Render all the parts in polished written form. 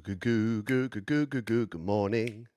Good morning,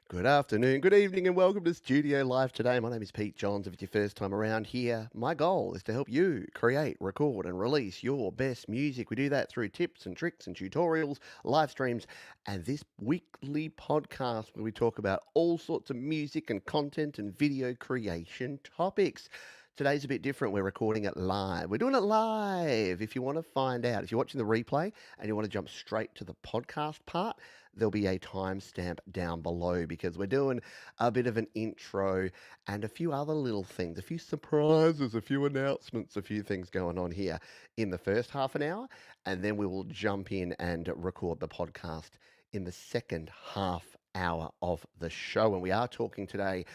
good afternoon, good evening, and welcome to Studio Live today. My name is Pete Johns. If it's your first time around here, my goal is to help you create, record, and release your best music. We do that through tips and tricks and tutorials, live streams, and this weekly podcast where we talk about all sorts of music and content and video creation topics. Today's a bit different. We're recording it live. We're doing it live. If you want to find out, if you're watching the replay and you want to jump straight to the podcast part, there'll be a timestamp down below because we're doing a bit of an intro and a few other little things, a few surprises, a few announcements, a few things going on here in the first half an hour. And then we will jump in and record the podcast in the second half hour of the show. And we are talking today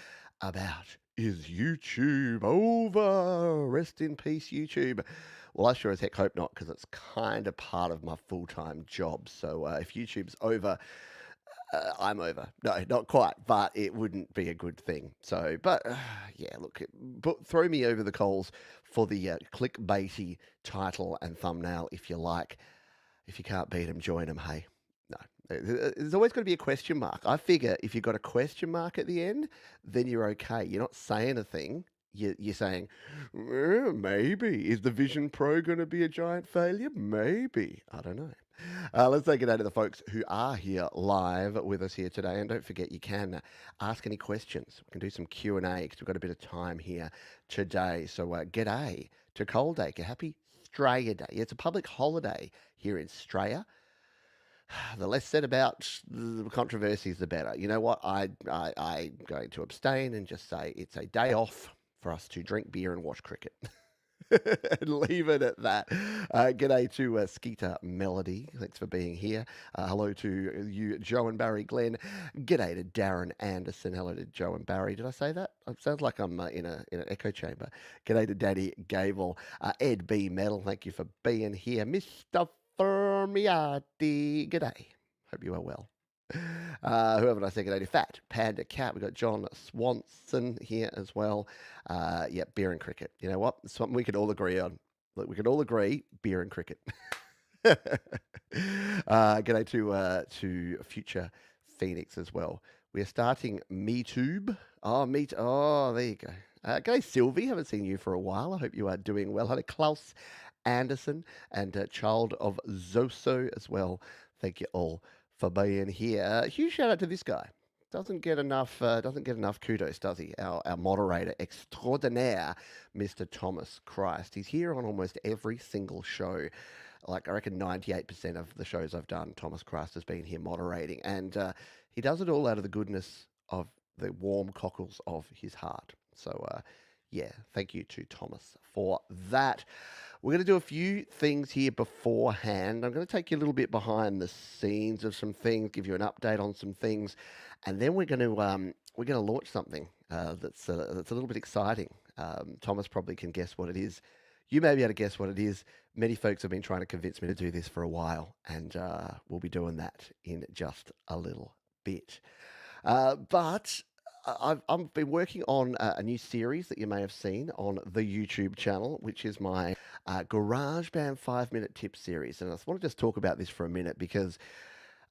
about, is YouTube over? Rest in peace, YouTube. Well, I sure as heck hope not, because it's kind of part of my full-time job. So if YouTube's over, I'm over. No, not quite, but it wouldn't be a good thing. So, but yeah, look, throw me over the coals for the clickbaity title and thumbnail if you like. If you can't beat them, join them, hey. No, there's always got to be a question mark. I figure if you've got a question mark at the end, then you're okay. You're not saying a thing. You're saying, maybe. Is the Vision Pro going to be a giant failure? Maybe. I don't know. Let's take it out to the folks who are here live with us here today. And don't forget, you can ask any questions. We can do some Q&A because we've got a bit of time here today. So g'day to Cold Acre. Happy Australia Day. Yeah, it's a public holiday here in Australia. The less said about the controversies, the better. You know what? I'm going to abstain and just say it's a day off for us to drink beer and watch cricket. And leave it at that. G'day to Skeeter Melody. Thanks for being here. Hello to you, Joe and Barry Glenn. G'day to Darren Anderson. Hello to Joe and Barry. Did I say that? It sounds like I'm in an echo chamber. G'day to Daddy Gable. Ed B. Metal. Thank you for being here. Mr. Fermiati. G'day. Hope you are well. Whoever did I say g'day to? Fat Panda Cat. We've got John Swanson here as well. Yeah, beer and cricket. You know what? It's something we could all agree on. Look, we could all agree, beer and cricket. G'day to Future Phoenix as well. We are starting MeTube. Oh, there you go. G'day Sylvie. Haven't seen you for a while. I hope you are doing well. Hello Klaus Anderson and Child of Zoso as well. Thank you all for being here. Huge shout out to this guy. Doesn't get enough kudos, does he? Our moderator extraordinaire, Mr. Thomas Christ. He's here on almost every single show. Like I reckon 98% of the shows I've done, Thomas Christ has been here moderating, and he does it all out of the goodness of the warm cockles of his heart. So yeah, thank you to Thomas for that. We're going to do a few things here beforehand. I'm going to take you a little bit behind the scenes of some things, give you an update on some things, and then we're going to launch something that's a little bit exciting. Thomas probably can guess what it is. You may be able to guess what it is. Many folks have been trying to convince me to do this for a while, and we'll be doing that in just a little bit. But I've been working on a new series that you may have seen on the YouTube channel, which is my GarageBand 5-minute tip series. And I want to just talk about this for a minute because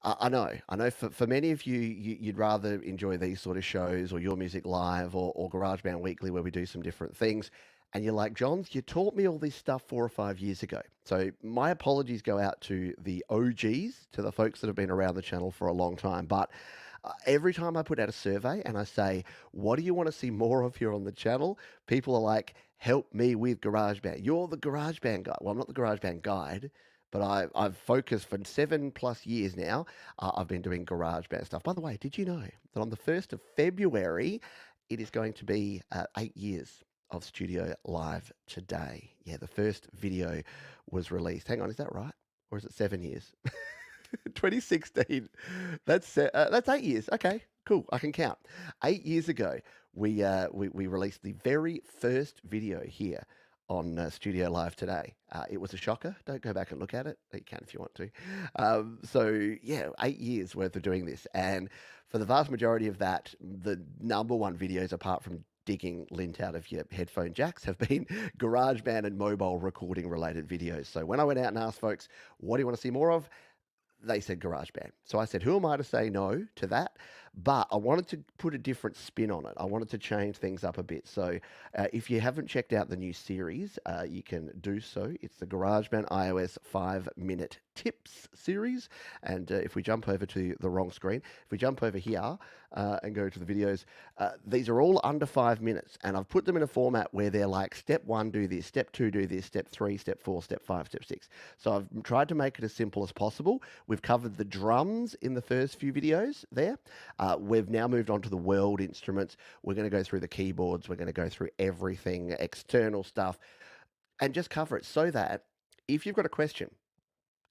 I know for many of you, you'd rather enjoy these sort of shows or Your Music Live or GarageBand Weekly where we do some different things. And you're like, Johns, you taught me all this stuff 4 or 5 years ago. So my apologies go out to the OGs, to the folks that have been around the channel for a long time. But every time I put out a survey and I say, what do you want to see more of here on the channel? People are like, help me with GarageBand. You're the GarageBand guy. Well, I'm not the GarageBand guide, but I've focused for 7+ years now. I've been doing GarageBand stuff. By the way, did you know that on the 1st of February, it is going to be 8 years of Studio Live today? Yeah, the first video was released. Hang on, is that right? Or is it 7 years? 2016. That's 8 years. Okay, cool. I can count. 8 years ago, we released the very first video here on Studio Live today. It was a shocker. Don't go back and look at it. You can if you want to. So yeah, 8 years worth of doing this, and for the vast majority of that, the number one videos, apart from digging lint out of your headphone jacks, have been GarageBand and mobile recording related videos. So when I went out and asked folks, what do you want to see more of? they said GarageBand. So I said, who am I to say no to that? But I wanted to put a different spin on it. I wanted to change things up a bit. So if you haven't checked out the new series, you can do so. It's the GarageBand iOS 5-minute tips series. And if we jump over to the wrong screen, if we jump over here and go to the videos, these are all under 5 minutes. And I've put them in a format where they're like step 1, do this, step 2, do this, step 3, step 4, step 5, step 6. So I've tried to make it as simple as possible. We've covered the drums in the first few videos there. We've now moved on to the world instruments. We're going to go through the keyboards. We're going to go through everything, external stuff, and just cover it so that if you've got a question,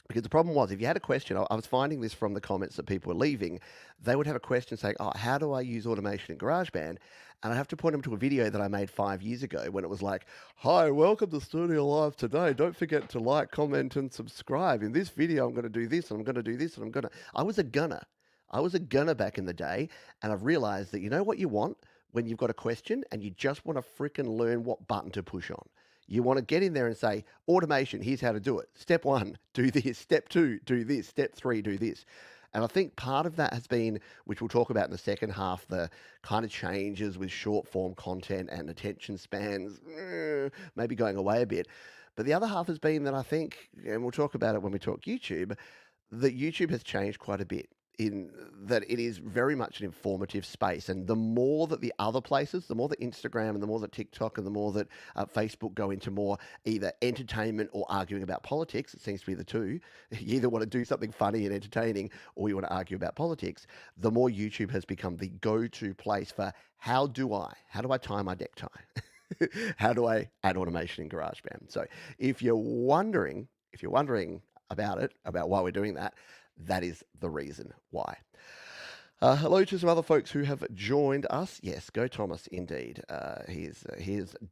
because the problem was, if you had a question, I was finding this from the comments that people were leaving, they would have a question saying, oh, how do I use automation in GarageBand? And I'd have to point them to a video that I made 5 years ago when it was like, hi, welcome to Studio Live today. Don't forget to like, comment, and subscribe. In this video, I'm going to do this, and I'm going to do this, and I was a gunner. I was a gunner back in the day, and I've realized that you know what you want when you've got a question and you just want to freaking learn what button to push on. You want to get in there and say, automation, here's how to do it. Step 1, do this. Step 2, do this. Step 3, do this. And I think part of that has been, which we'll talk about in the second half, the kind of changes with short form content and attention spans, maybe going away a bit. But the other half has been that I think, and we'll talk about it when we talk YouTube, that YouTube has changed quite a bit in that it is very much an informative space. And the more that the other places, the more that Instagram and the more that TikTok and the more that Facebook go into more either entertainment or arguing about politics, it seems to be the two. You either want to do something funny and entertaining or you want to argue about politics. The more YouTube has become the go-to place for how do I tie my necktie? How do I add automation in GarageBand? So if you're wondering about it, about why we're doing that, that is the reason why. Hello to some other folks who have joined us. Yes, go Thomas, indeed. He's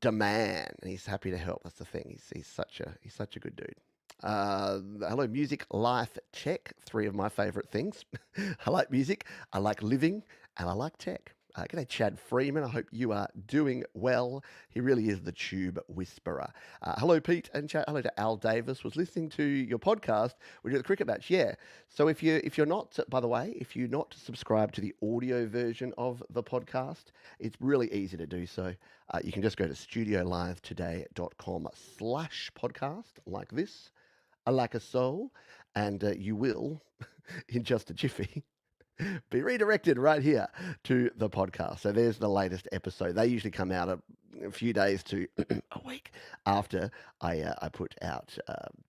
the man, and he's happy to help. That's the thing. He's such a good dude. Hello, music, life, tech. 3 of my favorite things. I like music, I like living, and I like tech. G'day, Chad Freeman. I hope you are doing well. He really is the tube whisperer. Hello, Pete and chat. Hello to Al Davis. Was listening to your podcast. We do the cricket match. Yeah. So if you're not, by the way, if you're not subscribed to the audio version of the podcast, it's really easy to do so. You can just go to studiolivetoday.com/podcast like this, like a soul, and you will, in just a jiffy, be redirected right here to the podcast. So there's the latest episode. They usually come out a few days to a week after I put out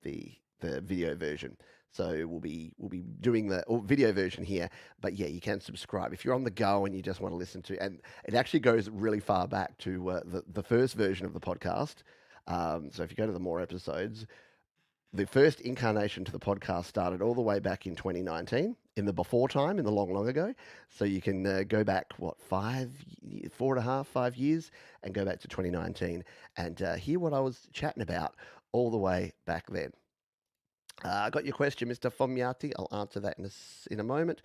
the video version. So we'll be doing the video version here. But yeah, you can subscribe if you're on the go and you just want to listen to. And it actually goes really far back to the first version of the podcast. So if you go to the more episodes, the first incarnation to the podcast started all the way back in 2019, in the before time, in the long, long ago. So you can go back, 4.5, 5 years, and go back to 2019 and hear what I was chatting about all the way back then. I got your question, Mr. Fomiati. I'll answer that in a moment.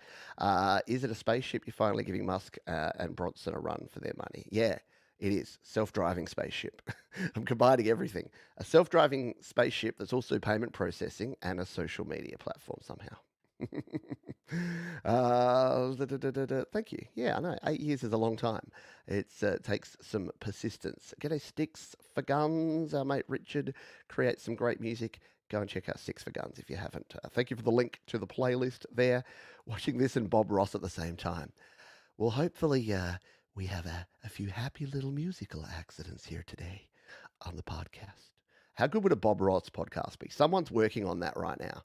Is it a spaceship you're finally giving Musk and Bronson a run for their money? Yeah. It is. Self-driving spaceship. I'm combining everything. A self-driving spaceship that's also payment processing and a social media platform somehow. Thank you. Yeah, I know. 8 years is a long time. It takes some persistence. G'day, Sticks for Guns. Our mate Richard creates some great music. Go and check out Sticks for Guns if you haven't. Thank you for the link to the playlist there. Watching this and Bob Ross at the same time. Well, hopefully... we have a few happy little musical accidents here today on the podcast. How good would a Bob Ross podcast be? Someone's working on that right now.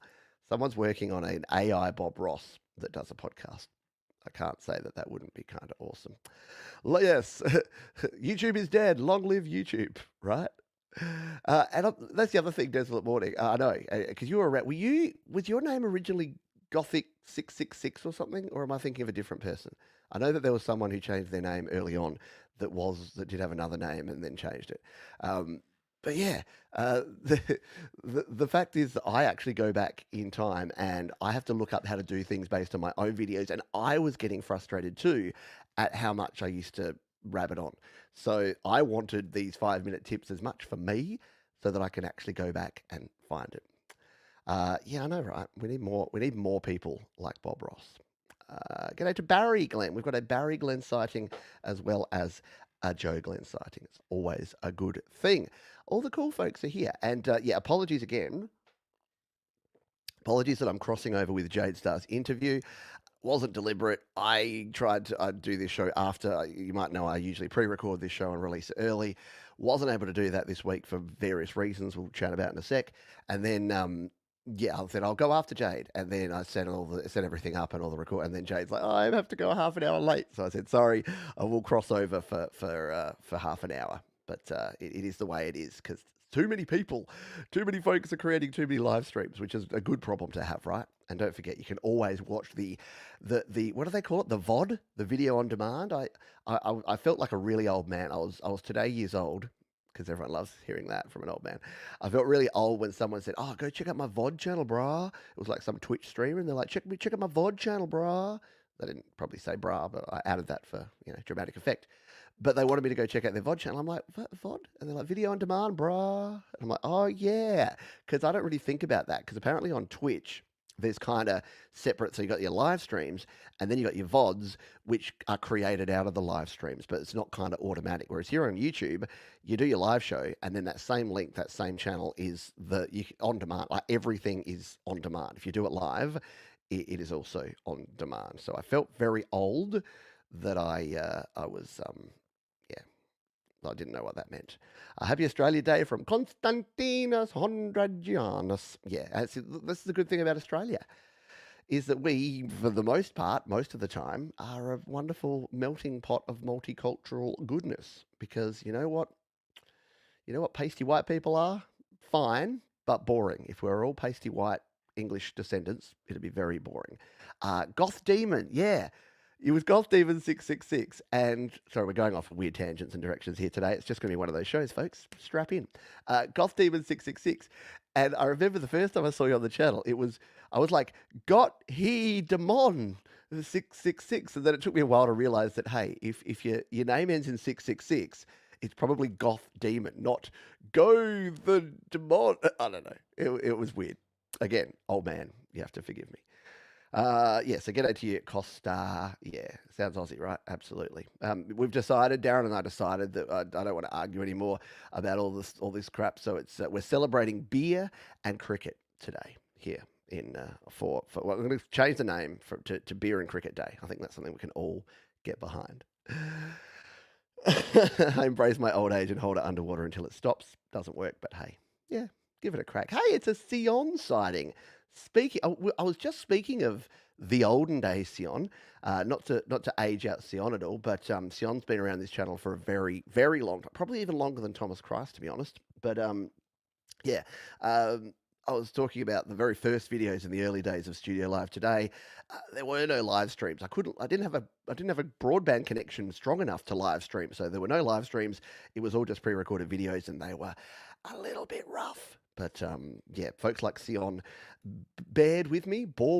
Someone's working on an AI Bob Ross that does a podcast. I can't say that wouldn't be kind of awesome. Yes, YouTube is dead. Long live YouTube, right? And that's the other thing, Desolate Morning. I know, because you were around. Was your name originally Gothic 666 or something? Or am I thinking of a different person? I know that there was someone who changed their name early on that did have another name and then changed it. But yeah, the fact is that I actually go back in time and I have to look up how to do things based on my own videos. And I was getting frustrated too at how much I used to rabbit on. So I wanted these 5-minute tips as much for me so that I can actually go back and find it. Yeah, I know, right? We need more. We need more people like Bob Ross. G'day to Barry Glenn. We've got a Barry Glenn sighting as well as a Joe Glenn sighting. It's always a good thing. All the cool folks are here, and yeah, apologies again. Apologies that I'm crossing over with Jade Starr's interview. Wasn't deliberate. I tried to do this show after. You might know I usually pre-record this show and release it early. Wasn't able to do that this week for various reasons. We'll chat about in a sec. And then, yeah, I said I'll go after Jade, and then I set everything up and all the record. And then Jade's like, "Oh, I have to go half an hour late." So I said, "Sorry, I will cross over for half an hour." But it is the way it is because too many people, too many folks are creating too many live streams, which is a good problem to have, right? And don't forget, you can always watch the what do they call it? The VOD, the video on demand. I felt like a really old man. I was today years old because everyone loves hearing that from an old man. I felt really old when someone said, "Oh, go check out my VOD channel, brah." It was like some Twitch streamer, and they're like, check out my VOD channel, brah." They didn't probably say brah, but I added that for dramatic effect. But they wanted me to go check out their VOD channel. I'm like, VOD? And they're like, video on demand, brah. And I'm like, oh, yeah. Because I don't really think about that. Because apparently on Twitch, there's kind of separate. So you got your live streams and then you got your VODs, which are created out of the live streams, but it's not kind of automatic. Whereas here on YouTube, you do your live show and then that same link, that same channel is on demand. Like everything is on demand. If you do it live, it is also on demand. So I felt very old that I was yeah, I didn't know what that meant. Happy Australia Day from Constantinos Hondragianus. Yeah, this is the good thing about Australia, is that we, for the most part, most of the time, are a wonderful melting pot of multicultural goodness. Because you know what? You know what pasty white people are? Fine, but boring. If we're all pasty white English descendants, it'd be very boring. Goth Demon, yeah. It was Golf Demon 666. And sorry, we're going off weird tangents and directions here today. It's just going to be one of those shows, folks. Strap in. Golf Demon 666. And I remember the first time I saw you on the channel, I was like, Got he demon 666. And then it took me a while to realize that, hey, if your name ends in 666, it's probably Goth Demon, not Go the Demon. I don't know. It was weird. Again, old man, you have to forgive me. Yeah, so g'day to you, Costa. Yeah, sounds Aussie, right? Absolutely. We've decided, Darren and I decided that I don't want to argue anymore about all this crap. So it's we're celebrating beer and cricket today here in for well, I'm going to change the name to Beer and Cricket Day. I think that's something we can all get behind. I embrace my old age and hold it underwater until it stops. Doesn't work, but hey, yeah, give it a crack. Hey, it's a Sion sighting. I was just speaking of the olden days, Sion. Not to age out Sion at all, but Sion's been around this channel for a very, very long time, probably even longer than Thomas Christ, to be honest. But yeah, I was talking about the very first videos in the early days of Studio Live today. There were no live streams. I didn't have a broadband connection strong enough to live stream, so there were no live streams. It was all just pre-recorded videos, and they were a little bit rough. But yeah, folks like Sion bore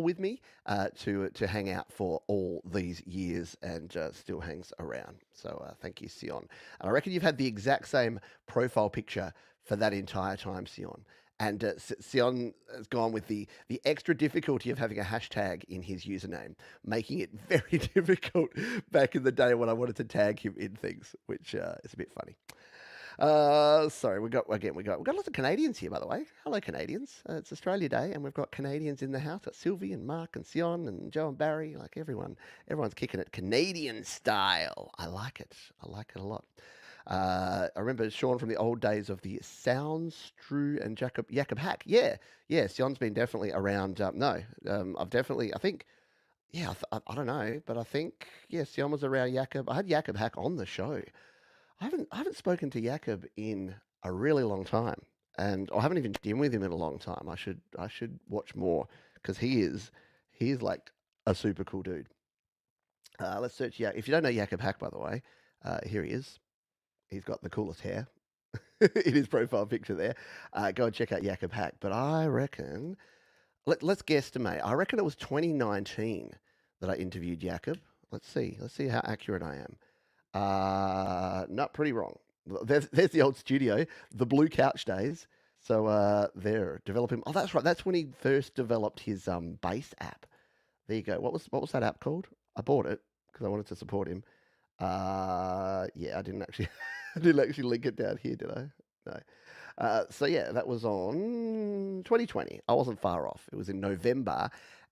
with me to hang out for all these years and still hangs around. So thank you, Sion. And I reckon you've had the exact same profile picture for that entire time, Sion. And Sion has gone with the extra difficulty of having a hashtag in his username, making it very difficult back in the day when I wanted to tag him in things, which is a bit funny. Sorry, we got lots of Canadians here, by the way. Hello, Canadians. It's Australia Day, and we've got Canadians in the house. Got Sylvie and Mark and Sion and Joe and Barry. Like everyone's kicking it Canadian style. I like it. I like it a lot. I remember Sean from the old days of the Sounds, Drew and Jacob Hack. Yeah, Sion's been definitely around. I've definitely, I think, yeah, I don't know, but I think, yeah, Sion was around Jacob. I had Jacob Hack on the show. I haven't spoken to Jacob in a really long time, and I haven't even checked in with him in a long time. I should watch more because he is like a super cool dude. Let's search. Yeah, if you don't know Jacob Hack, by the way, here he is. He's got the coolest hair in his profile picture there. Go and check out Jacob Hack. But I reckon, let's guesstimate. I reckon it was 2019 that I interviewed Jacob. Let's see how accurate I am. Not pretty wrong. There's the old studio, the blue couch days. So they're developing. Oh, that's right. That's when he first developed his bass app. There you go. What was that app called? I bought it because I wanted to support him. Yeah, I didn't actually I didn't actually link it down here, did I? No. So yeah, that was on 2020. I wasn't far off. It was in November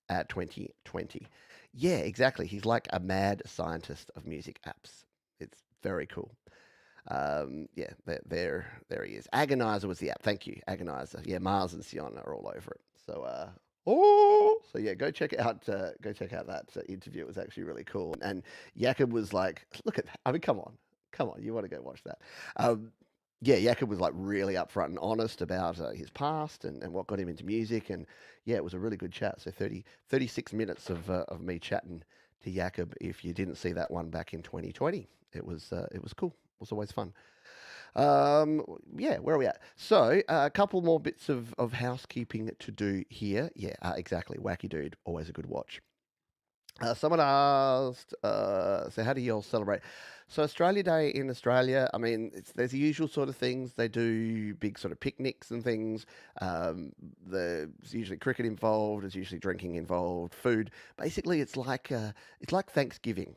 2020. Yeah, exactly. He's like a mad scientist of music apps. It's very cool. Yeah, there he is. Agonizer was the app. Thank you, Agonizer. Yeah, Mars and Sion are all over it. So so yeah, go check out that interview. It was actually really cool. And Jakob was like, look at that. I mean, come on, you want to go watch that? Um, yeah, Jakob was like really upfront and honest about his past and what got him into music. And yeah, it was a really good chat. So 36 minutes of me chatting to Jakob. If you didn't see that one back in 2020, it was cool. It was always fun. Yeah, where are we at? So, a couple more bits of housekeeping to do here. Yeah, exactly. Wacky Dude, always a good watch. Someone asked, so how do you all celebrate? So Australia Day in Australia, I mean, there's the usual sort of things. They do big sort of picnics and things. There's usually cricket involved. There's usually drinking involved, food. Basically, it's like Thanksgiving.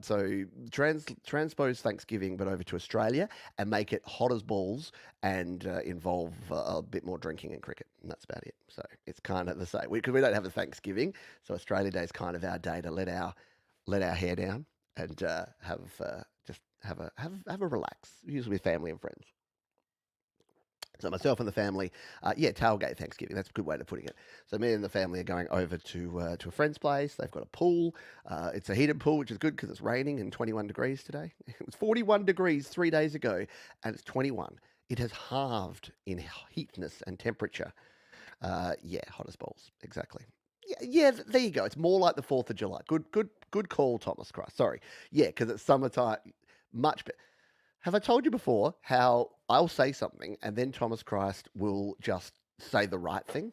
So transpose Thanksgiving, but over to Australia and make it hot as balls and involve a bit more drinking and cricket. And that's about it. So it's kind of the same because we don't have a Thanksgiving. So Australia Day is kind of our day to let our hair down and just have a relax, usually with family and friends. So myself and the family, yeah, tailgate Thanksgiving. That's a good way of putting it. So me and the family are going over to a friend's place. They've got a pool. It's a heated pool, which is good because it's raining and 21 degrees today. It was 41 degrees 3 days ago, and it's 21. It has halved in heatness and temperature. Yeah, hot as balls. Exactly. Yeah, yeah, there you go. It's more like the 4th of July. Good call, Thomas Christ. Sorry. Yeah, because it's summertime. Much better. Have I told you before how I'll say something and then Thomas Christ will just say the right thing?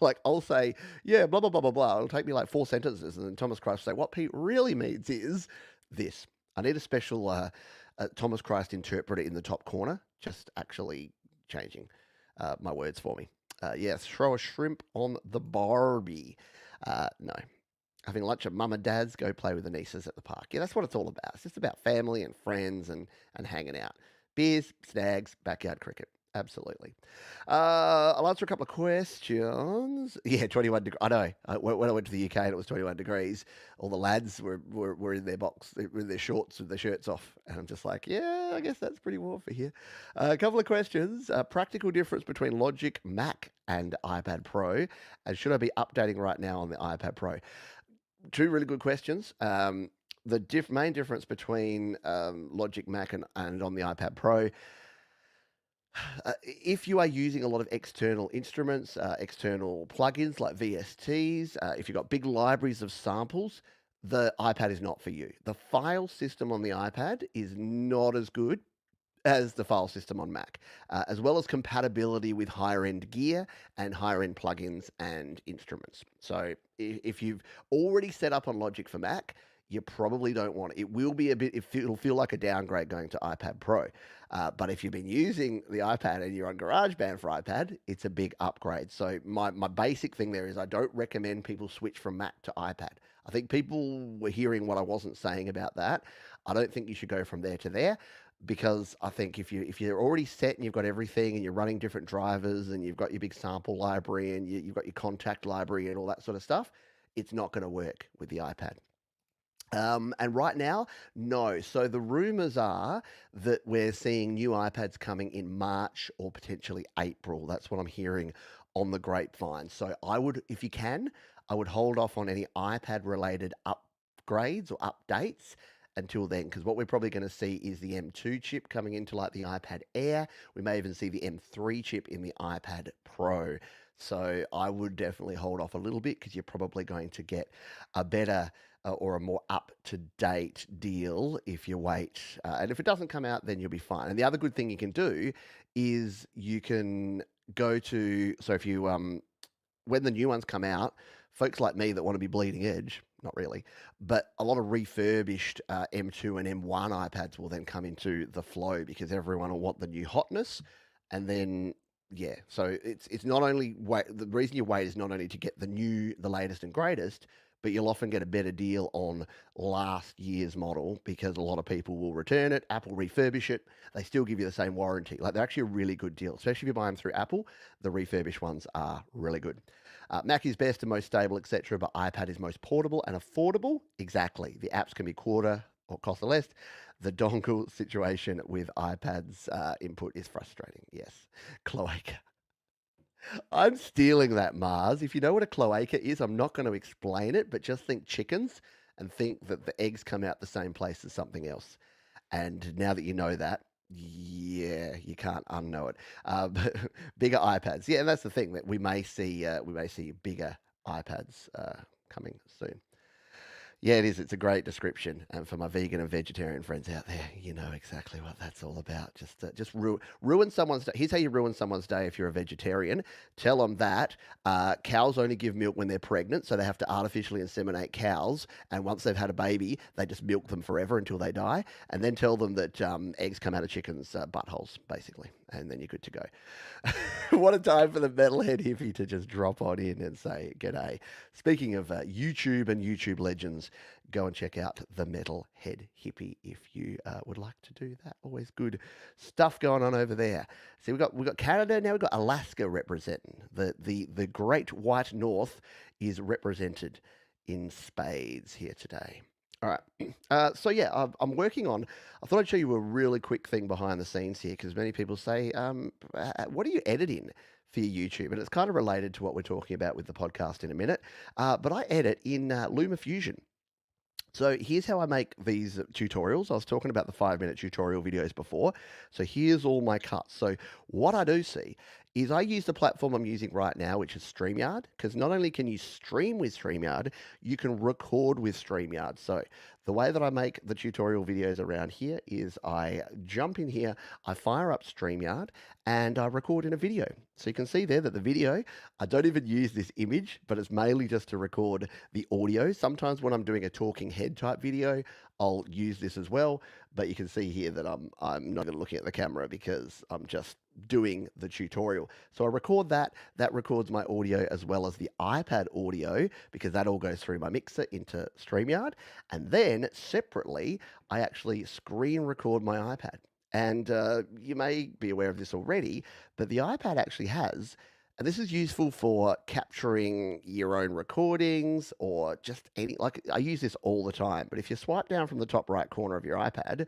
Like I'll say, yeah, blah blah blah blah blah. It'll take me like 4 sentences, and then Thomas Christ will say, what Pete really means is this. I need a special Thomas Christ interpreter in the top corner, just actually changing my words for me. Yes, throw a shrimp on the Barbie. No, having lunch at mum and dad's, go play with the nieces at the park. Yeah, that's what it's all about. It's just about family and friends and hanging out. Beers, snags, backyard cricket. Absolutely. I'll answer a couple of questions. Yeah, 21 degrees. I know. When I went to the UK and it was 21 degrees, all the lads were in their box, in their shorts with their shirts off. And I'm just like, yeah, I guess that's pretty warm for here. A couple of questions. Practical difference between Logic Mac and iPad Pro. And should I be updating right now on the iPad Pro? Two really good questions. The main difference between Logic Mac and on the iPad Pro, if you are using a lot of external instruments, external plugins like VSTs, if you've got big libraries of samples, the iPad is not for you. The file system on the iPad is not as good as the file system on Mac, as well as compatibility with higher end gear and higher end plugins and instruments. So if you've already set up on Logic for Mac, you probably don't want it. It will be a bit, it'll feel like a downgrade going to iPad Pro. But if you've been using the iPad and you're on GarageBand for iPad, it's a big upgrade. So my basic thing there is I don't recommend people switch from Mac to iPad. I think people were hearing what I wasn't saying about that. I don't think you should go from there to there because I think if you're already set and you've got everything and you're running different drivers and you've got your big sample library and you've got your contact library and all that sort of stuff, it's not going to work with the iPad. And right now, no. So the rumors are that we're seeing new iPads coming in March or potentially April. That's what I'm hearing on the grapevine. So I would, if you can, I would hold off on any iPad related upgrades or updates until then, because what we're probably going to see is the M2 chip coming into like the iPad Air. We may even see the M3 chip in the iPad Pro. So I would definitely hold off a little bit because you're probably going to get a better or a more up-to-date deal if you wait. And if it doesn't come out, then you'll be fine. And the other good thing you can do is you can go to, so if you, when the new ones come out, folks like me that want to be bleeding edge, not really, but a lot of refurbished M2 and M1 iPads will then come into the flow because everyone will want the new hotness. And then Yeah, so it's not only wait. The reason you wait is not only to get the latest and greatest, but you'll often get a better deal on last year's model because a lot of people will return it. Apple refurbish it. They still give you the same warranty. Like they're actually a really good deal, especially if you buy them through Apple. The refurbished ones are really good. Mac is best and most stable, etc., but iPad is most portable and affordable. Exactly. The apps can be quarter or cost less. The dongle situation with iPad's input is frustrating. Yes. Cloaca. I'm stealing that, Mars. If you know what a cloaca is, I'm not going to explain it, but just think chickens and think that the eggs come out the same place as something else. And now that you know that, yeah, you can't unknow it. But bigger iPads, yeah, and that's the thing that we may see bigger iPads coming soon. Yeah, it is. It's a great description. And for my vegan and vegetarian friends out there, you know exactly what that's all about. Just ruin someone's day. Here's how you ruin someone's day if you're a vegetarian. Tell them that cows only give milk when they're pregnant, so they have to artificially inseminate cows. And once they've had a baby, they just milk them forever until they die. And then tell them that eggs come out of chickens' buttholes, basically. And then you're good to go. What a time for the metalhead hippie to just drop on in and say, G'day. Speaking of YouTube and YouTube legends, go and check out the Metalhead Hippie if you would like to do that. Always good stuff going on over there. See, we've got Canada now. We've got Alaska representing the Great White North is represented in spades here today. All right. So yeah, I'm working on. I thought I'd show you a really quick thing behind the scenes here because many people say, "What are you editing for your YouTube?" And it's kind of related to what we're talking about with the podcast in a minute. But I edit in LumaFusion. So here's how I make these tutorials. I was talking about the 5-minute tutorial videos before. So here's all my cuts. So what I do see is I use the platform I'm using right now, which is StreamYard, because not only can you stream with StreamYard, you can record with StreamYard. So the way that I make the tutorial videos around here is I jump in here, I fire up StreamYard, and I record in a video. So you can see there that the video, I don't even use this image, but it's mainly just to record the audio. Sometimes when I'm doing a talking head type video, I'll use this as well. But you can see here that I'm not even looking at the camera because I'm just doing the tutorial. So I record that. That records my audio as well as the iPad audio because that all goes through my mixer into StreamYard. And then separately, I actually screen record my iPad. And you may be aware of this already, but the iPad actually has, and this is useful for capturing your own recordings or just any, like I use this all the time. But if you swipe down from the top right corner of your iPad,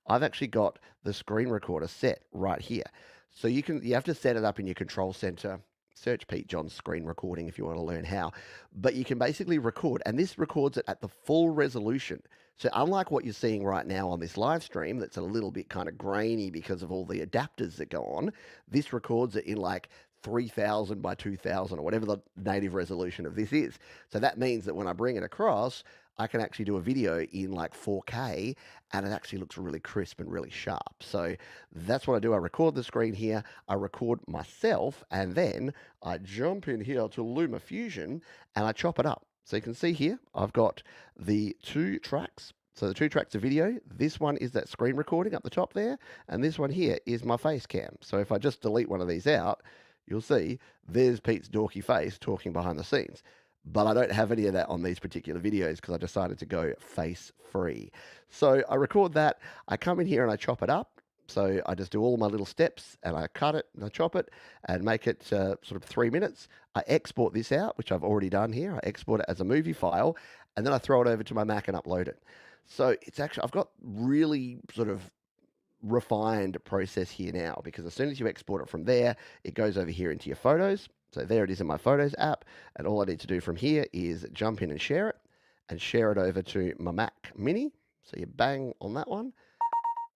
I've actually got the screen recorder set right here. So you have to set it up in your control center. Search Pete John's screen recording if you want to learn how. But you can basically record, and this records it at the full resolution. So unlike what you're seeing right now on this live stream, that's a little bit kind of grainy because of all the adapters that go on, this records it in like 3000 by 2000 or whatever the native resolution of this is. So that means that when I bring it across, I can actually do a video in like 4K and it actually looks really crisp and really sharp. So that's what I do. I record the screen here, I record myself, and then I jump in here to LumaFusion and I chop it up. So you can see here, I've got the 2 tracks. So the 2 tracks of video, this one is that screen recording up the top there, and this one here is my face cam. So if I just delete one of these out, you'll see there's Pete's dorky face talking behind the scenes. But I don't have any of that on these particular videos because I decided to go face free. So I record that, I come in here and I chop it up. So I just do all my little steps and I cut it and I chop it and make it sort of 3 minutes. I export this out, which I've already done here. I export it as a movie file and then I throw it over to my Mac and upload it. So it's actually, I've got really sort of refined process here now because as soon as you export it from there, it goes over here into your photos. So there it is in my Photos app. And all I need to do from here is jump in and share it over to my Mac Mini. So you bang on that one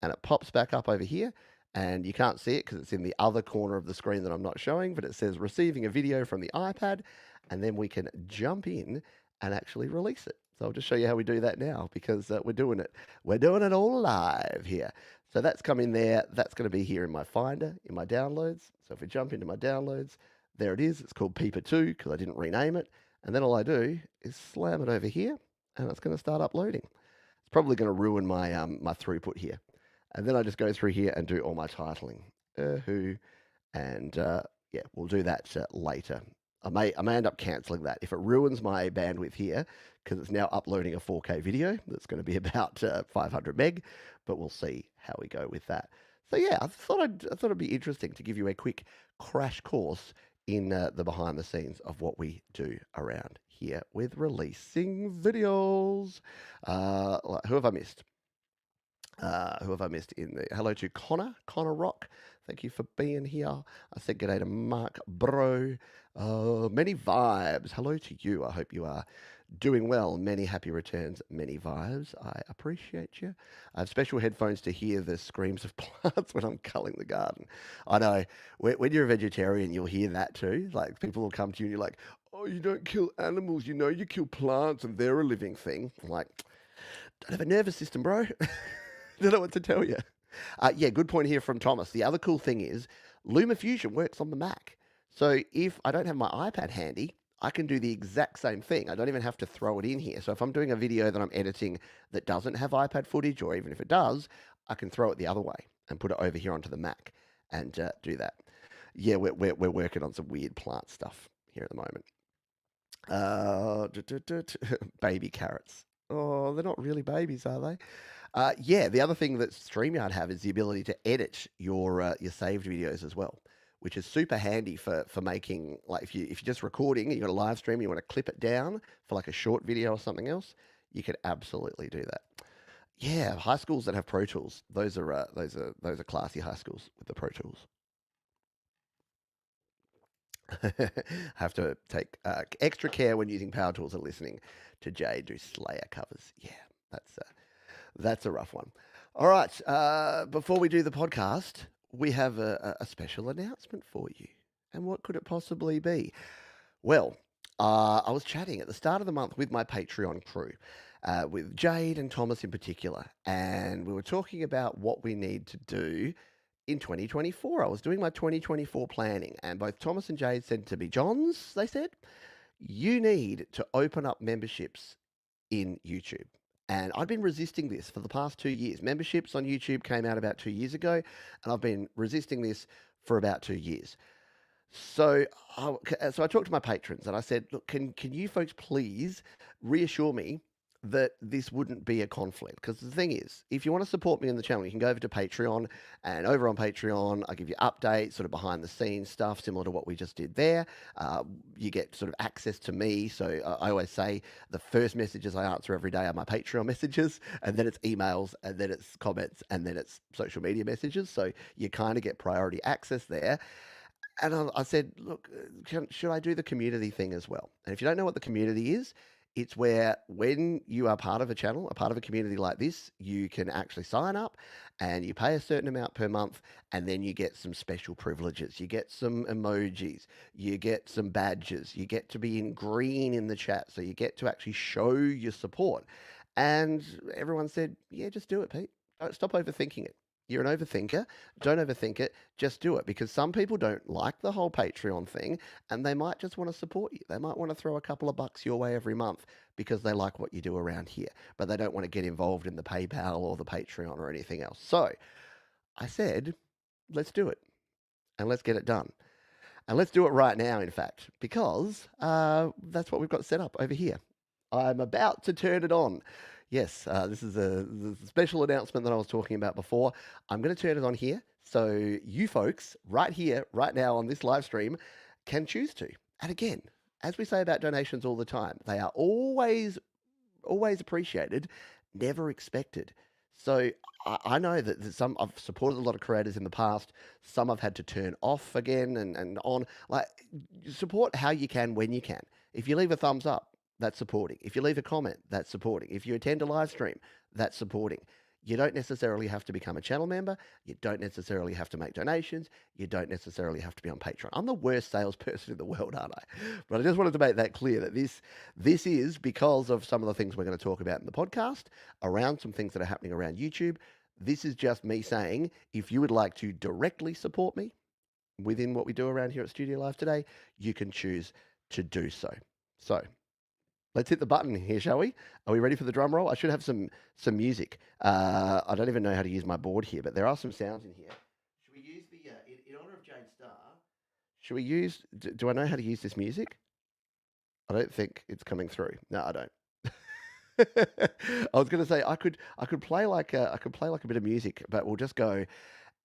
and it pops back up over here. And you can't see it because it's in the other corner of the screen that I'm not showing, but it says receiving a video from the iPad. And then we can jump in and actually release it. So I'll just show you how we do that now because we're doing it. We're doing it all live here. So that's come in there. That's going to be here in my Finder, in my downloads. So if we jump into my downloads, there it is. It's called Peeper 2 because I didn't rename it. And then all I do is slam it over here and it's going to start uploading. It's probably going to ruin my my throughput here. And then I just go through here and do all my titling. Who And yeah, we'll do that later. I may end up cancelling that if it ruins my bandwidth here because it's now uploading a 4K video that's going to be about 500 meg, but we'll see how we go with that. So yeah, I thought it'd be interesting to give you a quick crash course in the behind the scenes of what we do around here with releasing videos. Who have I missed? Who have I missed in there? Hello to Connor Rock. Thank you for being here. I said good day to Mark Bro. Many vibes. Hello to you. I hope you are doing well. Many happy returns, many vibes. I appreciate you. I have special headphones to hear the screams of plants when I'm culling the garden. I know. When you're a vegetarian, you'll hear that too. Like people will come to you and you're like, oh, you don't kill animals. You know, you kill plants and they're a living thing. I'm like, don't have a nervous system, bro. Don't know what to tell you. Yeah, good point here from Thomas. The other cool thing is LumaFusion works on the Mac. So if I don't have my iPad handy, I can do the exact same thing. I don't even have to throw it in here. So if I'm doing a video that I'm editing that doesn't have iPad footage, or even if it does, I can throw it the other way and put it over here onto the Mac and do that. Yeah, we're working on some weird plant stuff here at the moment. Baby carrots. Oh, they're not really babies, are they? Yeah, the other thing that StreamYard have is the ability to edit your saved videos as well, which is super handy for making, like if you're just recording, you got a live stream, you want to clip it down for like a short video or something else, you can absolutely do that. Yeah, high schools that have Pro Tools, those are classy high schools with the Pro Tools. Have to take extra care when using power tools and listening to Jay do Slayer covers. Yeah, that's a rough one. All right, before we do the podcast, we have a special announcement for you. And what could it possibly be? Well, I was chatting at the start of the month with my Patreon crew, with Jade and Thomas in particular, and we were talking about what we need to do in 2024. I was doing my 2024 planning, and both Thomas and Jade said to me, Johns, they said, you need to open up memberships in YouTube. And I've been resisting this for the past 2 years. Memberships on YouTube came out about 2 years ago, and I've been resisting this for about 2 years. So I talked to my patrons and I said, look, can you folks please reassure me that this wouldn't be a conflict? Because the thing is, if you want to support me on the channel, you can go over to Patreon, and over on Patreon, I give you updates, sort of behind the scenes stuff, similar to what we just did there. You get sort of access to me. So I always say the first messages I answer every day are my Patreon messages, and then it's emails, and then it's comments, and then it's social media messages. So you kind of get priority access there. And I said, look, should I do the community thing as well? And if you don't know what the community is, it's where when you are part of a channel, a part of a community like this, you can actually sign up and you pay a certain amount per month, and then you get some special privileges. You get some emojis, you get some badges, you get to be in green in the chat, so you get to actually show your support. And everyone said, yeah, just do it, Pete. Don't stop overthinking it. You're an overthinker. Don't overthink it. Just do it, because some people don't like the whole Patreon thing, and they might just want to support you. They might want to throw a couple of bucks your way every month because they like what you do around here, but they don't want to get involved in the PayPal or the Patreon or anything else. So I said, let's do it and let's get it done. And let's do it right now, in fact, because that's what we've got set up over here. I'm about to turn it on. Yes, this is the special announcement that I was talking about before. I'm going to turn it on here, so you folks right here, right now on this live stream can choose to. And again, as we say about donations all the time, they are always appreciated, never expected. So I know that some I've supported a lot of creators in the past. Some I've had to turn off again and on. Like, support how you can when you can. If you leave a thumbs up, that's supporting. If you leave a comment, that's supporting. If you attend a live stream, that's supporting. You don't necessarily have to become a channel member. You don't necessarily have to make donations. You don't necessarily have to be on Patreon. I'm the worst salesperson in the world, aren't I? But I just wanted to make that clear that this is because of some of the things we're going to talk about in the podcast, around some things that are happening around YouTube. This is just me saying, if you would like to directly support me within what we do around here at Studio Live today, you can choose to do so. So let's hit the button here, shall we? Are we ready for the drum roll? I should have some music. I don't even know how to use my board here, but there are some sounds in here. Should we use the, in honor of Jade Star, Should we use? Do I know how to use this music? I don't think it's coming through. No, I don't. I was going to say I could play like a bit of music, but we'll just go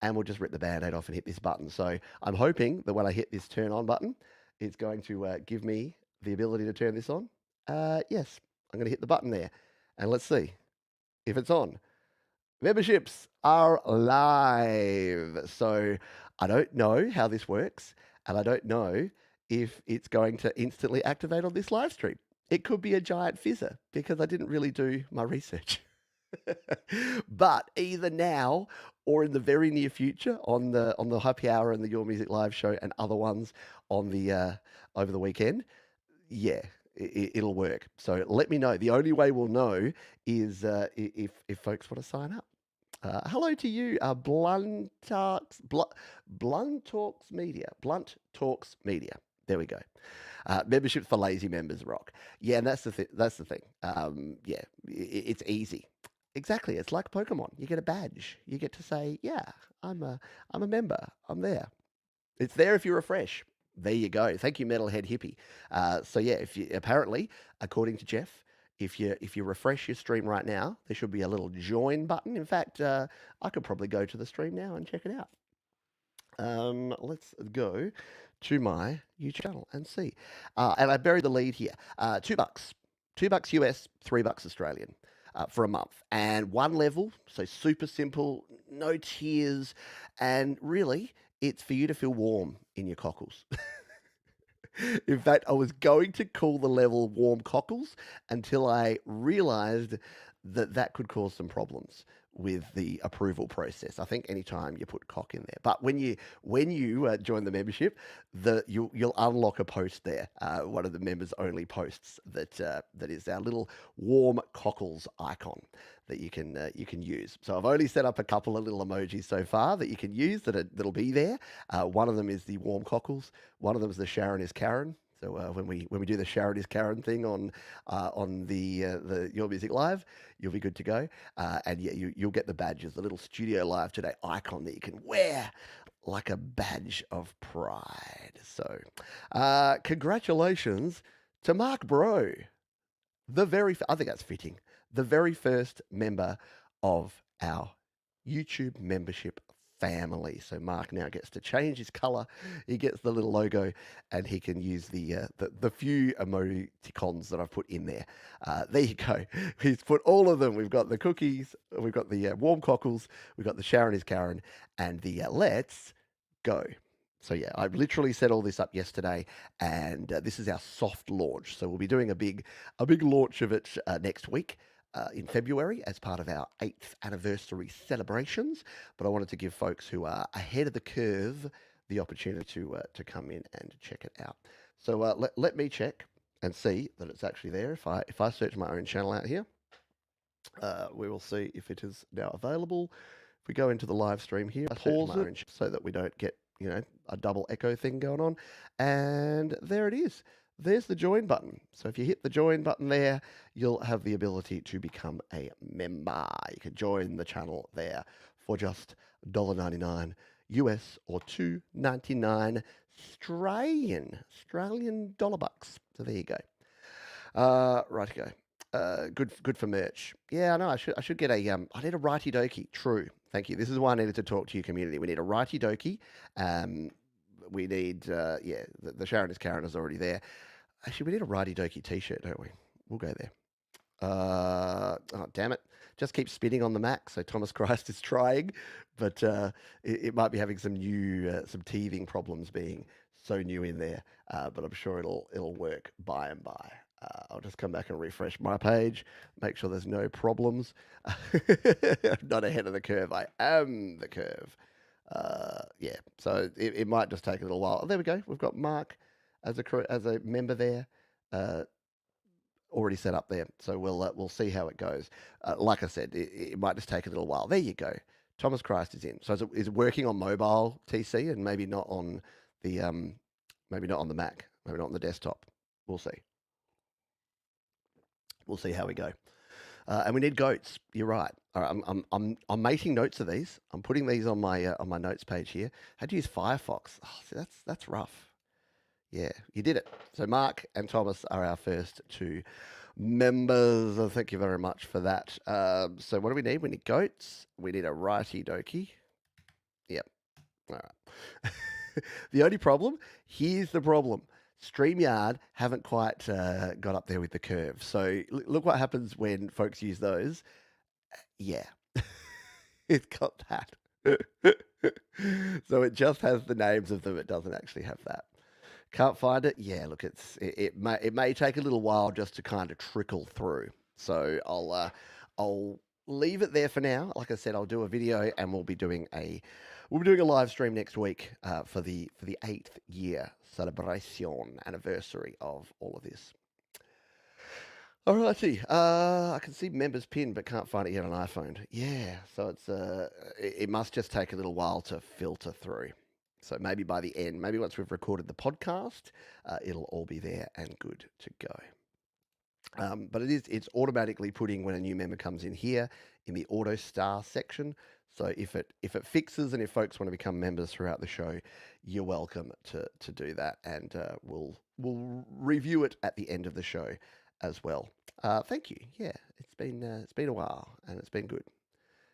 and we'll just rip the band-aid off and hit this button. So I'm hoping that when I hit this turn on button, it's going to give me the ability to turn this on. Yes, I'm going to hit the button there, and let's see if it's on. Memberships are live. So I don't know how this works, and I don't know if it's going to instantly activate on this live stream. It could be a giant fizzer because I didn't really do my research. But either now or in the very near future on the Happy Hour and the Your Music Live show and other ones on the over the weekend, yeah, it'll work. So let me know. The only way we'll know is if folks want to sign up. Hello to you, Blunt Talks Media. Blunt Talks Media. There we go. Membership for lazy members rock. Yeah, and that's the thing. Yeah, it's easy. Exactly. It's like Pokemon. You get a badge. You get to say, "Yeah, I'm a member. I'm there." It's there if you refresh. There you go. Thank you, Metalhead Hippie. So yeah, if you apparently, according to Jeff, if you refresh your stream right now, there should be a little join button. In fact, I could probably go to the stream now and check it out. Let's go to my YouTube channel and see. And I buried the lead here. $2, $2 US, $3 Australian. For a month, and one level, so super simple, no tears, and really, it's for you to feel warm in your cockles. In fact, I was going to call the level warm cockles until I realized that that could cause some problems with the approval process. I think anytime you put cock in there, but when you join the membership, you'll unlock a post there, one of the members only posts that is our little warm cockles icon that you can use. So I've only set up a couple of little emojis so far that you can use that'll be there. One of them is the warm cockles. One of them is the Sharon is Karen. So when we do the Sharon is Karen thing on the Your Music Live, you'll be good to go. And yeah, you'll get the badges, the little Studio Live Today icon that you can wear like a badge of pride. So congratulations to Mark Bro, I think that's fitting, the very first member of our YouTube membership family. So Mark now gets to change his color. He gets the little logo, and he can use the few emoticons that I've put in there. There you go. He's put all of them. We've got the cookies, we've got the warm cockles, we've got the Sharon is Karen, and the let's go. So yeah, I literally set all this up yesterday, and this is our soft launch. So we'll be doing a big launch of it next week. In February as part of our 8th anniversary celebrations, but I wanted to give folks who are ahead of the curve the opportunity to come in and check it out. So let me check and see that it's actually there. If I search my own channel out here, we will see if it is now available. If we go into the live stream here, I pause it so that we don't get a double echo thing going on, and there it is. There's the join button. So if you hit the join button there, you'll have the ability to become a member. You can join the channel there for just $1.99 US or $2.99 Australian dollar bucks. So there you go. Right to go. Good for merch. Yeah, I know. I should get a I need a righty dokie. True. Thank you. This is why I needed to talk to your community. We need a righty dokie. We need the Sharon is Karen is already there. Actually, we need a righty dokie t-shirt, don't we? We'll go there. Oh damn it! Just keep spinning on the Mac. So Thomas Christ is trying, but it might be having some teething problems being so new in there. But I'm sure it'll work by and by. I'll just come back and refresh my page, make sure there's no problems. I'm not ahead of the curve. I am the curve. Yeah, so it might just take a little while. There we go. We've got Mark as a member there, already set up there. So we'll see how it goes. Like I said, it might just take a little while. There you go. Thomas Christ is in. So is it working on mobile TC and maybe not on the maybe not on the Mac, maybe not on the desktop. We'll see. We'll see how we go. And we need goats. You're right. All right, I'm making notes of these. I'm putting these on my notes page here. How to use Firefox? Oh, see, that's rough. Yeah, you did it. So Mark and Thomas are our first two members. Thank you very much for that. So what do we need? We need goats. We need a righty dokey. Yep. All right. The only problem, here's the problem. StreamYard haven't quite got up there with the curve. So look what happens when folks use those. Yeah, it's got that. So it just has the names of them. It doesn't actually have that. Can't find it. Yeah, look, it may take a little while just to kind of trickle through. So I'll leave it there for now. Like I said, I'll do a video and we'll be doing a live stream next week for the 8th year celebration anniversary of all of this. Alrighty, I can see members pin, but can't find it yet on iPhone. Yeah, so it must just take a little while to filter through. So maybe by the end, maybe once we've recorded the podcast, it'll all be there and good to go. But it's automatically putting when a new member comes in here in the auto star section. So if it fixes and if folks want to become members throughout the show, you're welcome to do that, and we'll review it at the end of the show as well. Thank you. Yeah, it's been a while and it's been good.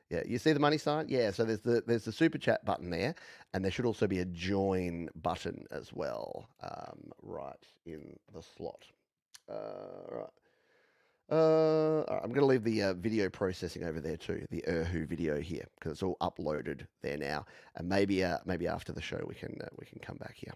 Yeah, you see the money sign? Yeah, so there's the super chat button there, and there should also be a join button as well, right in the slot. Right. I'm going to leave the video processing over there too, the Erhu video here, because it's all uploaded there now, and maybe after the show we can come back here.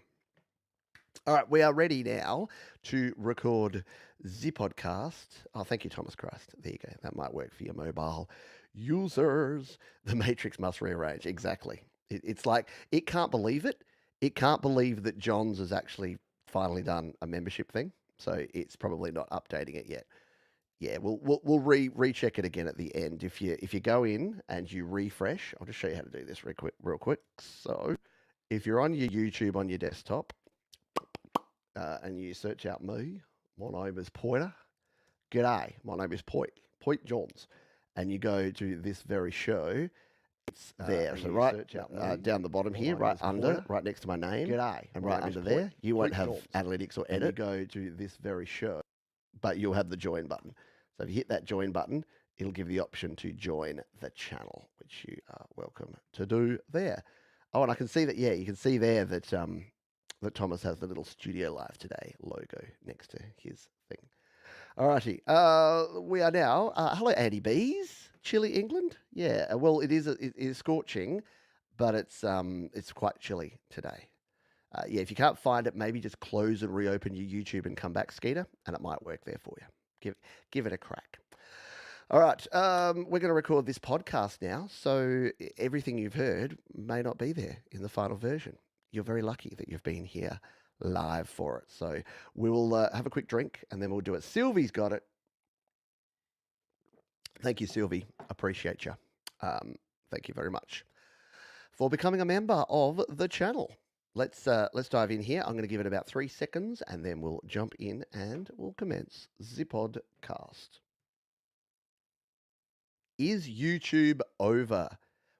All right, we are ready now to record the podcast. Oh, thank you, Thomas Christ. There you go. That might work for your mobile users. The Matrix must rearrange. Exactly. It's like it can't believe it. It can't believe that John's has actually finally done a membership thing. So it's probably not updating it yet. Yeah, we'll recheck it again at the end. If you go in and you refresh, I'll just show you how to do this real quick. So if you're on your YouTube on your desktop, and you search out me, my name is Pointer. G'day, my name is Point Johns. And you go to this very show, it's there. So right down the bottom here, right under, right next to my name. G'day. And right under there, you won't have analytics or edit. You go to this very show, but you'll have the join button. So if you hit that join button, it'll give the option to join the channel, which you are welcome to do there. Oh, and I can see that, yeah, you can see there that that Thomas has the little Studio Live Today logo next to his thing. Alrighty, we are now. Hello, Andy Bees, Chile, England. Yeah, well, it is scorching, but it's quite chilly today. Yeah, if you can't find it, maybe just close and reopen your YouTube and come back, Skeeter, and it might work there for you. Give it a crack. All right, we're going to record this podcast now, so everything you've heard may not be there in the final version. You're very lucky that you've been here live for it. So we will have a quick drink and then we'll do it. Sylvie's got it. Thank you, Sylvie. Appreciate you. Thank you very much for becoming a member of the channel. Let's dive in here. I'm going to give it about 3 seconds and then we'll jump in and we'll commence the podcast. Is YouTube over?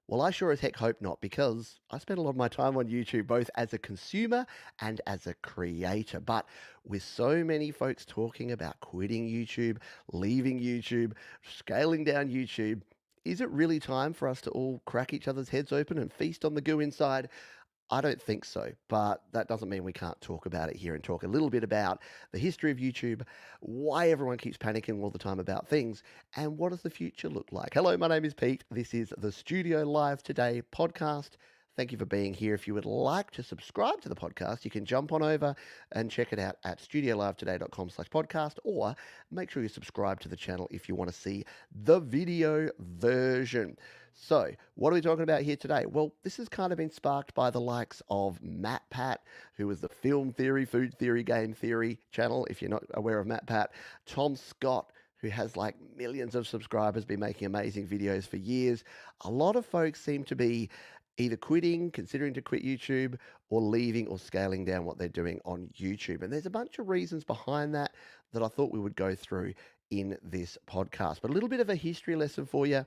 Well, I sure as heck hope not, because I spend a lot of my time on YouTube, both as a consumer and as a creator. But with so many folks talking about quitting YouTube, leaving YouTube, scaling down YouTube, is it really time for us to all crack each other's heads open and feast on the goo inside? I don't think so, but that doesn't mean we can't talk about it here and talk a little bit about the history of YouTube, why everyone keeps panicking all the time about things, and what does the future look like. Hello, my name is Pete. This is the Studio Live Today podcast. Thank you for being here. If you would like to subscribe to the podcast, you can jump on over and check it out at studiolivetoday.com/podcast, or make sure you subscribe to the channel if you want to see the video version. So, what are we talking about here today? Well, this has kind of been sparked by the likes of MatPat, who is the Film Theory, Food Theory, Game Theory channel, if you're not aware of MatPat. Tom Scott, who has like millions of subscribers, been making amazing videos for years. A lot of folks seem to be either quitting, considering to quit YouTube, or leaving or scaling down what they're doing on YouTube. And there's a bunch of reasons behind that I thought we would go through in this podcast. But a little bit of a history lesson for you.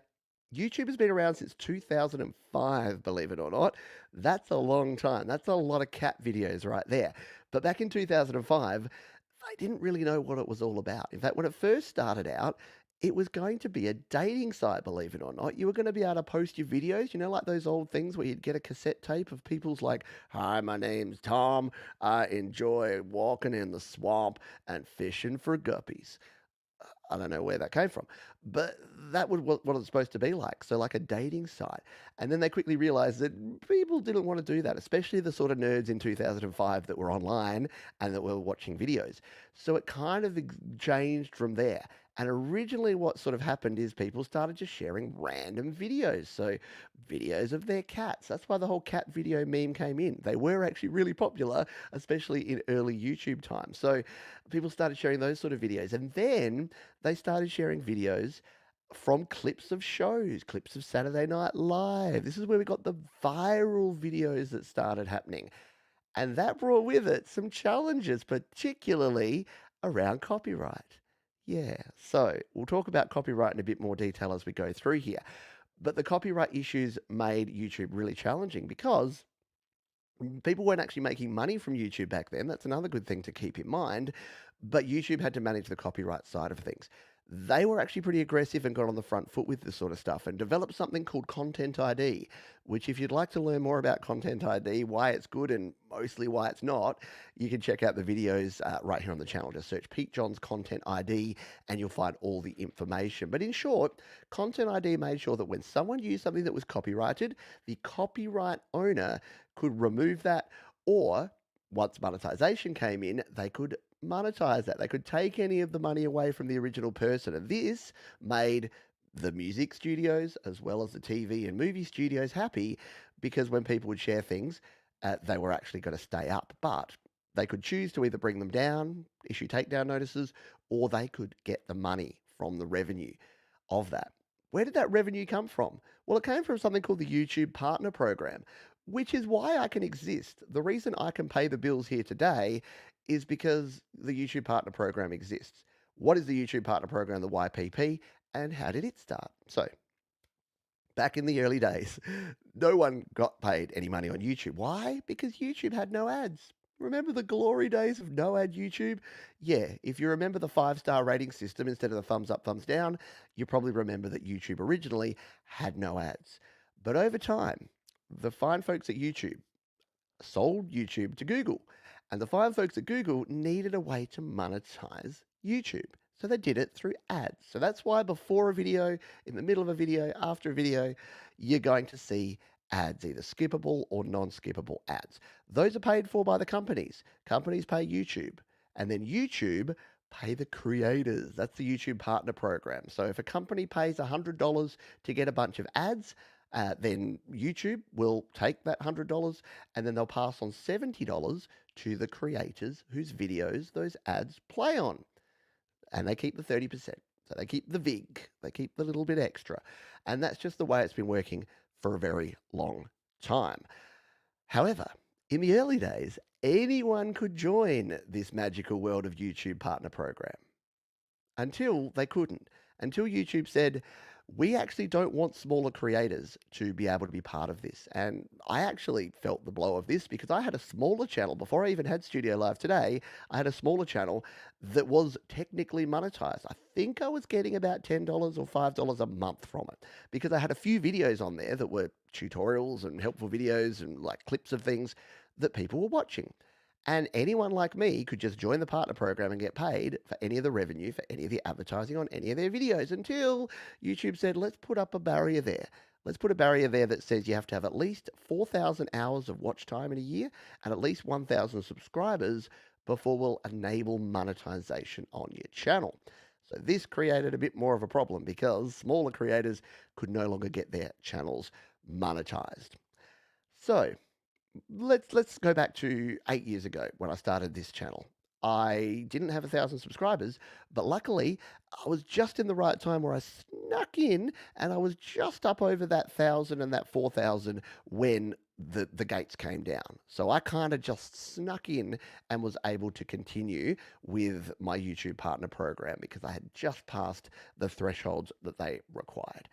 YouTube has been around since 2005, believe it or not. That's a long time. That's a lot of cat videos right there. But back in 2005, they didn't really know what it was all about. In fact, when it first started out, it was going to be a dating site, believe it or not. You were going to be able to post your videos, like those old things where you'd get a cassette tape of people's like, "Hi, my name's Tom. I enjoy walking in the swamp and fishing for guppies." I don't know where that came from, but that was what it's supposed to be like. So, like a dating site. And then they quickly realized that people didn't want to do that, especially the sort of nerds in 2005 that were online and that were watching videos. So, it kind of changed from there. And originally, what sort of happened is people started just sharing random videos. So, videos of their cats. That's why the whole cat video meme came in. They were actually really popular, especially in early YouTube times. So, people started sharing those sort of videos. And then they started sharing videos from clips of shows, clips of Saturday Night Live. This is where we got the viral videos that started happening. And that brought with it some challenges, particularly around copyright. Yeah, so we'll talk about copyright in a bit more detail as we go through here. But the copyright issues made YouTube really challenging because people weren't actually making money from YouTube back then. That's another good thing to keep in mind. But YouTube had to manage the copyright side of things. They were actually pretty aggressive and got on the front foot with this sort of stuff and developed something called Content ID, which, if you'd like to learn more about Content ID, why it's good and mostly why it's not, you can check out the videos right here on the channel. Just search Pete John's Content ID and you'll find all the information. But in short, Content ID made sure that when someone used something that was copyrighted, the copyright owner could remove that, or once monetization came in, they could monetize that. They could take any of the money away from the original person. And this made the music studios as well as the TV and movie studios happy because when people would share things, they were actually going to stay up. But they could choose to either bring them down, issue takedown notices, or they could get the money from the revenue of that. Where did that revenue come from? Well, it came from something called the YouTube Partner Program, which is why I can exist. The reason I can pay the bills here today is because the YouTube Partner Program exists. What is the YouTube Partner Program, the YPP, and how did it start? So, back in the early days, no one got paid any money on YouTube. Why? Because YouTube had no ads. Remember the glory days of no ad YouTube? Yeah, if you remember the 5-star rating system instead of the thumbs up, thumbs down, you probably remember that YouTube originally had no ads. But over time, the fine folks at YouTube sold YouTube to Google. And the fine folks at Google needed a way to monetize YouTube. So they did it through ads. So that's why before a video, in the middle of a video, after a video, you're going to see ads, either skippable or non skippable ads. Those are paid for by the companies. Companies pay YouTube. And then YouTube pay the creators. That's the YouTube Partner Program. So if a company pays $100 to get a bunch of ads, then YouTube will take that $100 and then they'll pass on $70 to the creators whose videos those ads play on. And they keep the 30%. So they keep the VIG, they keep the little bit extra. And that's just the way it's been working for a very long time. However, in the early days, anyone could join this magical world of YouTube Partner Program until they couldn't. Until YouTube said, we actually don't want smaller creators to be able to be part of this. And I actually felt the blow of this because I had a smaller channel before I even had Studio Live today. I had a smaller channel that was technically monetized. I think I was getting about $10 or $5 a month from it because I had a few videos on there that were tutorials and helpful videos and like clips of things that people were watching. And anyone like me could just join the partner program and get paid for any of the revenue, for any of the advertising on any of their videos until YouTube said, let's put up a barrier there. Let's put a barrier there that says you have to have at least 4,000 hours of watch time in a year and at least 1,000 subscribers before we'll enable monetization on your channel. So this created a bit more of a problem because smaller creators could no longer get their channels monetized. So let's go back to 8 years ago when I started this channel. I didn't have 1,000 subscribers, but luckily I was just in the right time where I snuck in and I was just up over that 1,000 and that 4,000 when the gates came down. So I kind of just snuck in and was able to continue with my YouTube partner program because I had just passed the thresholds that they required.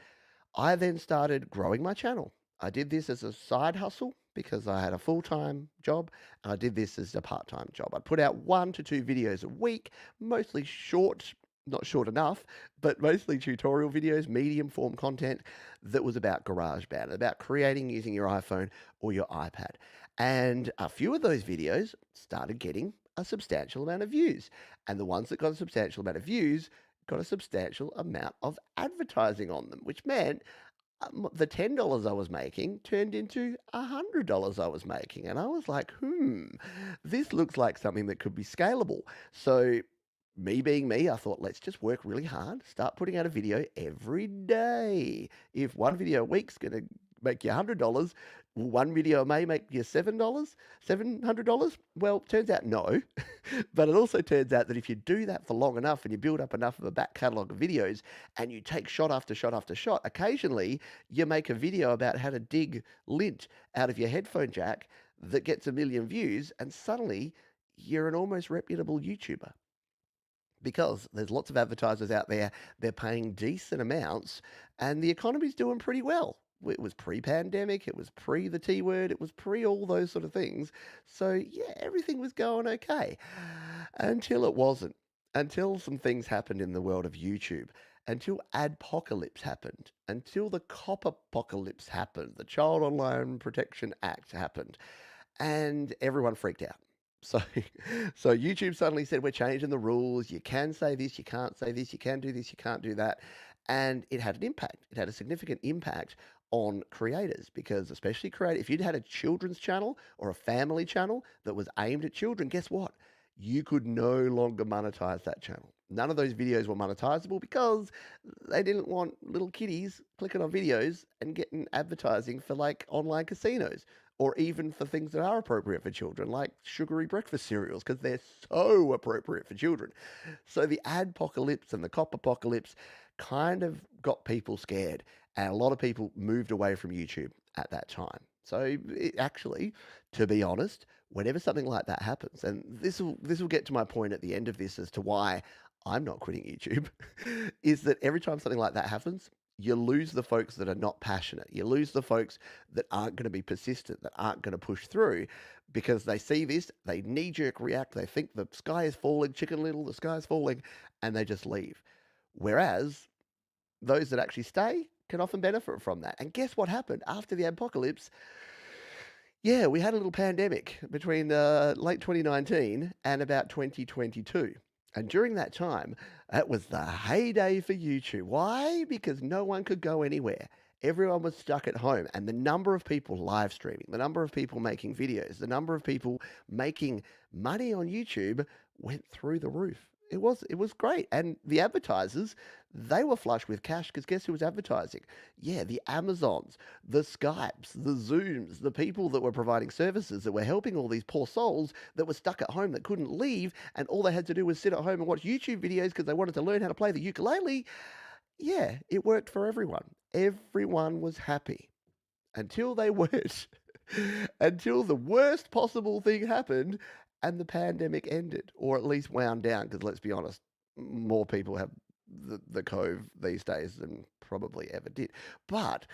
I then started growing my channel. I did this as a side hustle because I had a full-time job, and I did this as a part-time job. I'd put out 1 to 2 videos a week, mostly short, not short enough, but mostly tutorial videos, medium form content that was about GarageBand, about creating using your iPhone or your iPad. And a few of those videos started getting a substantial amount of views. And the ones that got a substantial amount of views got a substantial amount of advertising on them, which meant the $10 I was making turned into $100 I was making. And I was like, this looks like something that could be scalable. So, me being me, I thought, let's just work really hard, start putting out a video every day. If one video a week's going to make you $100, one video may make you $700. Well, turns out no. But it also turns out that if you do that for long enough and you build up enough of a back catalogue of videos and you take shot after shot after shot, occasionally you make a video about how to dig lint out of your headphone jack that gets 1 million views, and suddenly you're an almost reputable YouTuber because there's lots of advertisers out there. They're paying decent amounts, and the economy's doing pretty well. It was pre-pandemic, it was pre the T word, it was pre all those sort of things. So yeah, everything was going okay until it wasn't. Until some things happened in the world of YouTube. Until adpocalypse happened. Until the cop apocalypse happened. The Child Online Protection Act happened, and everyone freaked out. So, so YouTube suddenly said, we're changing the rules. You can say this, you can't say this, you can do this, you can't do that. And it had an impact. It had a significant impact on creators because, especially if you'd had a children's channel or a family channel that was aimed at children, guess what? You could no longer monetize that channel. None of those videos were monetizable because they didn't want little kiddies clicking on videos and getting advertising for like online casinos, or even for things that are appropriate for children, like sugary breakfast cereals, because they're so appropriate for children. So the adpocalypse and the cop apocalypse kind of got people scared, and a lot of people moved away from YouTube at that time. So actually, to be honest, whenever something like that happens, and this will get to my point at the end of this as to why I'm not quitting YouTube, is that every time something like that happens, you lose the folks that are not passionate. You lose the folks that aren't going to be persistent, that aren't going to push through, because they see this, they knee-jerk react, they think the sky is falling, Chicken Little, the sky is falling, and they just leave. Whereas those that actually stay can often benefit from that. And guess what happened after the apocalypse? Yeah, we had a little pandemic between late 2019 and about 2022. And during that time, that was the heyday for YouTube. Why? Because no one could go anywhere. Everyone was stuck at home. And the number of people live streaming, the number of people making videos, the number of people making money on YouTube went through the roof. It was great. And the advertisers, they were flush with cash because guess who was advertising? Yeah, the Amazons, the Skypes, the Zooms, the people that were providing services that were helping all these poor souls that were stuck at home that couldn't leave, and all they had to do was sit at home and watch YouTube videos because they wanted to learn how to play the ukulele. Yeah, it worked for everyone. Everyone was happy until they weren't. Until the worst possible thing happened and the pandemic ended, or at least wound down, because let's be honest, more people have the cove these days than probably ever did. But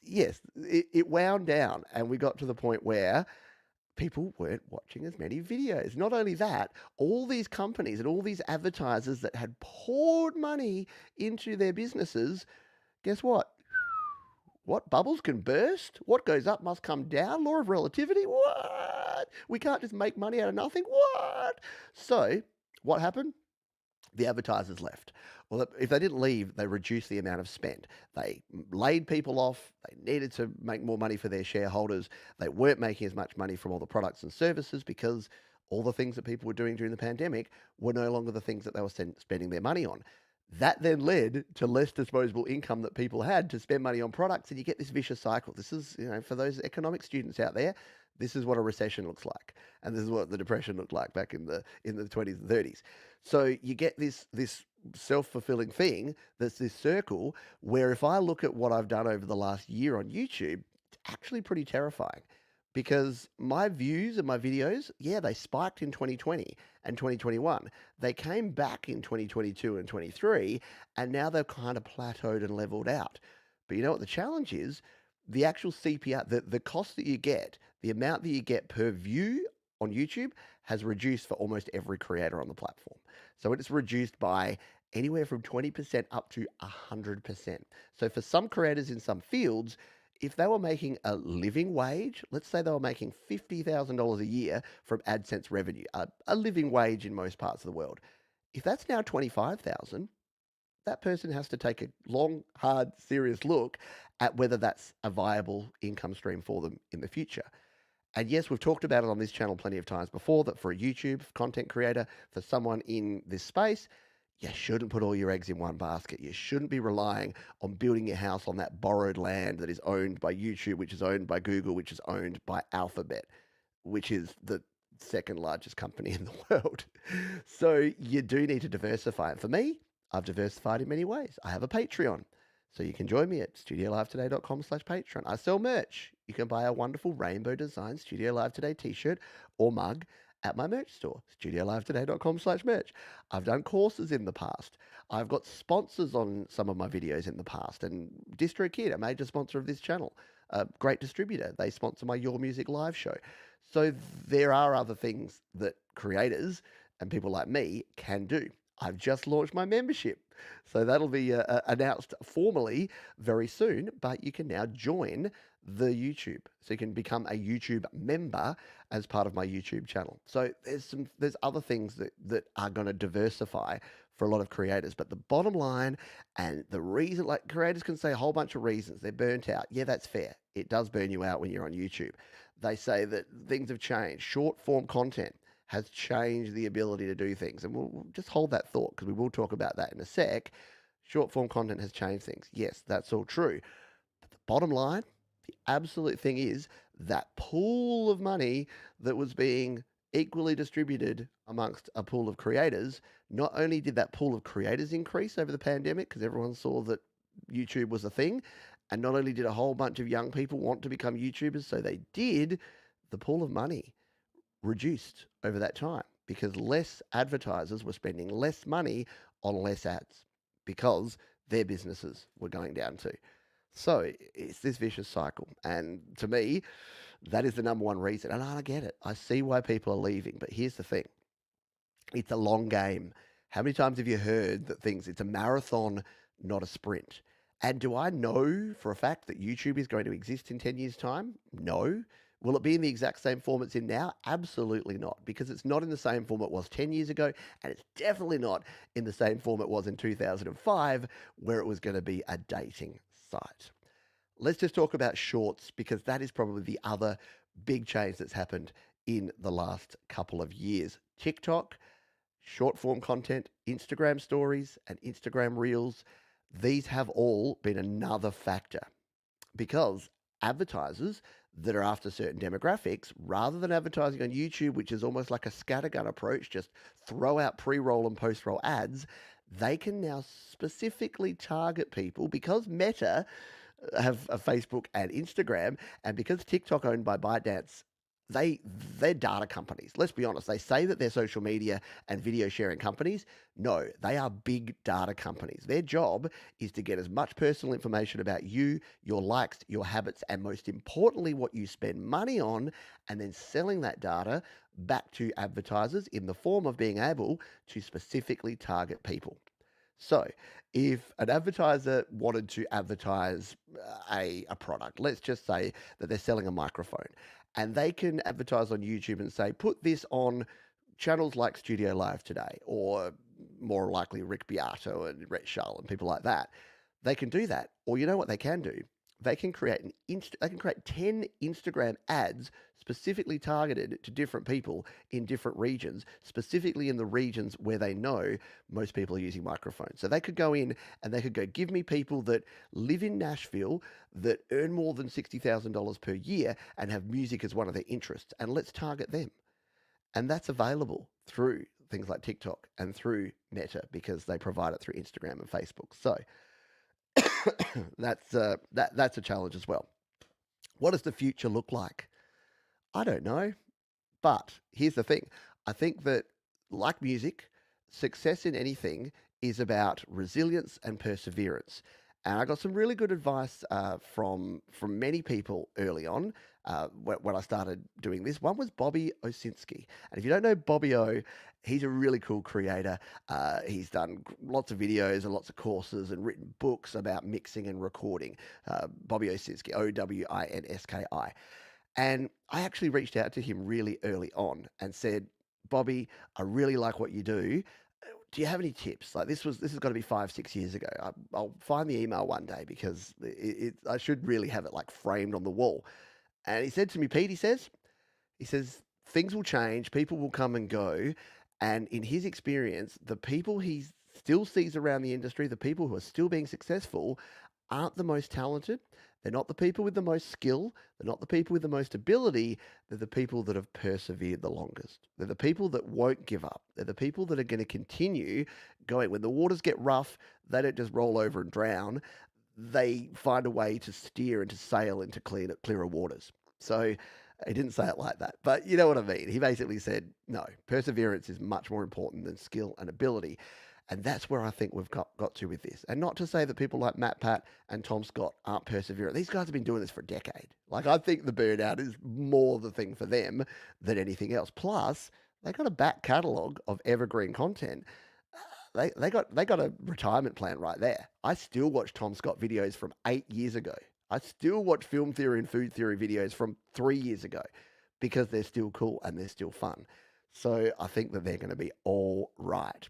yes, it wound down, and we got to the point where people weren't watching as many videos. Not only that, all these companies and all these advertisers that had poured money into their businesses, guess what? What? Bubbles can burst? What goes up must come down? Law of relativity? What? We can't just make money out of nothing? What? So, what happened? The advertisers left. Well, if they didn't leave, they reduced the amount of spend. They laid people off. They needed to make more money for their shareholders. They weren't making as much money from all the products and services because all the things that people were doing during the pandemic were no longer the things that they were spending their money on. That then led to less disposable income that people had to spend money on products, and you get this vicious cycle. This is, for those economic students out there, this is what a recession looks like, and this is what the depression looked like back in the 20s and 30s. So you get this self-fulfilling thing, that's this circle where if I look at what I've done over the last year on YouTube, it's actually pretty terrifying. Because my views and my videos, yeah, they spiked in 2020 and 2021. They came back in 2022 and 23, and now they've kind of plateaued and leveled out. But you know what the challenge is? The actual CPR, the cost that you get, the amount that you get per view on YouTube has reduced for almost every creator on the platform. So it's reduced by anywhere from 20% up to 100%. So for some creators in some fields, if they were making a living wage, let's say they were making $50,000 a year from AdSense revenue, a living wage in most parts of the world. If that's now 25,000, that person has to take a long, hard, serious look at whether that's a viable income stream for them in the future. And yes, we've talked about it on this channel plenty of times before that for a YouTube content creator, for someone in this space, you shouldn't put all your eggs in one basket. You shouldn't be relying on building your house on that borrowed land that is owned by YouTube, which is owned by Google, which is owned by Alphabet, which is the second largest company in the world. So you do need to diversify. And for me, I've diversified in many ways. I have a Patreon. So you can join me at studiolivetoday.com/Patreon. I sell merch. You can buy a wonderful rainbow design Studio Live Today t-shirt or mug at my merch store, studiolivetoday.com/merch. I've done courses in the past. I've got sponsors on some of my videos in the past. And DistroKid, a major sponsor of this channel, a great distributor. They sponsor my Your Music live show. So there are other things that creators and people like me can do. I've just launched my membership. So that'll be announced formally very soon, but you can now join the YouTube. So you can become a YouTube member as part of my YouTube channel. So there's other things that are going to diversify for a lot of creators. But the bottom line and the reason, like creators can say a whole bunch of reasons. They're burnt out. Yeah, that's fair. It does burn you out when you're on YouTube. They say that things have changed. Short form content has changed the ability to do things. And we'll just hold that thought because we will talk about that in a sec. Short form content has changed things. Yes, that's all true. But the bottom line, the absolute thing is that pool of money that was being equally distributed amongst a pool of creators, not only did that pool of creators increase over the pandemic because everyone saw that YouTube was a thing, and not only did a whole bunch of young people want to become YouTubers, so they did, the pool of money reduced over that time because less advertisers were spending less money on less ads because their businesses were going down too. So it's this vicious cycle. And to me, that is the number one reason. And I get it. I see why people are leaving. But here's the thing, it's a long game. How many times have you heard that it's a marathon, not a sprint? And do I know for a fact that YouTube is going to exist in 10 years' time? No. Will it be in the exact same form it's in now? Absolutely not, because it's not in the same form it was 10 years ago, and it's definitely not in the same form it was in 2005, where it was going to be a dating site. Let's just talk about shorts, because that is probably the other big change that's happened in the last couple of years. TikTok, short form content, Instagram stories, and Instagram reels, these have all been another factor because advertisers that are after certain demographics, rather than advertising on YouTube, which is almost like a scattergun approach, just throw out pre-roll and post-roll ads, they can now specifically target people because Meta have a Facebook and Instagram, and because TikTok owned by ByteDance, they're data companies. Let's be honest. They say that they're social media and video sharing companies. No, they are big data companies. Their job is to get as much personal information about you, your likes, your habits, and most importantly, what you spend money on, and then selling that data back to advertisers in the form of being able to specifically target people. So, if an advertiser wanted to advertise a product, let's just say that they're selling a microphone, and they can advertise on YouTube and say, put this on channels like Studio Live Today, or more likely Rick Beato and Rhett Shull and people like that. They can do that. Or you know what they can do? They can create 10 Instagram ads specifically targeted to different people in different regions, specifically in the regions where they know most people are using microphones. So they could go in and they could go, give me people that live in Nashville that earn more than $60,000 per year and have music as one of their interests, and let's target them. And that's available through things like TikTok and through Meta because they provide it through Instagram and Facebook. So that's a challenge as well. What does the future look like? I don't know. But here's the thing. I think that, like music, success in anything is about resilience and perseverance. And I got some really good advice from many people early on when I started doing this. One was Bobby Osinski. And if you don't know Bobby O, he's a really cool creator. He's done lots of videos and lots of courses and written books about mixing and recording. Bobby Osinski, Owinski. And I actually reached out to him really early on and said, Bobby, I really like what you do. Do you have any tips? Like this has got to be 5, 6 years ago. I'll find the email one day because I should really have it like framed on the wall. And he said to me, Pete, he says, things will change, people will come and go. And in his experience, the people he still sees around the industry, the people who are still being successful, aren't the most talented. They're not the people with the most skill. They're not the people with the most ability. They're the people that have persevered the longest. They're the people that won't give up. They're the people that are going to continue going. When the waters get rough, they don't just roll over and drown. They find a way to steer and to sail into clearer waters. So he didn't say it like that, but you know what I mean. He basically said, no, perseverance is much more important than skill and ability. And that's where I think we've got to with this. And not to say that people like Matt Pat and Tom Scott aren't perseverant. These guys have been doing this for a decade. Like, I think the burnout is more the thing for them than anything else. Plus, they got a back catalogue of evergreen content. They got a retirement plan right there. I still watch Tom Scott videos from 8 years ago. I still watch film theory and food theory videos from 3 years ago because they're still cool and they're still fun. So I think that they're going to be all right.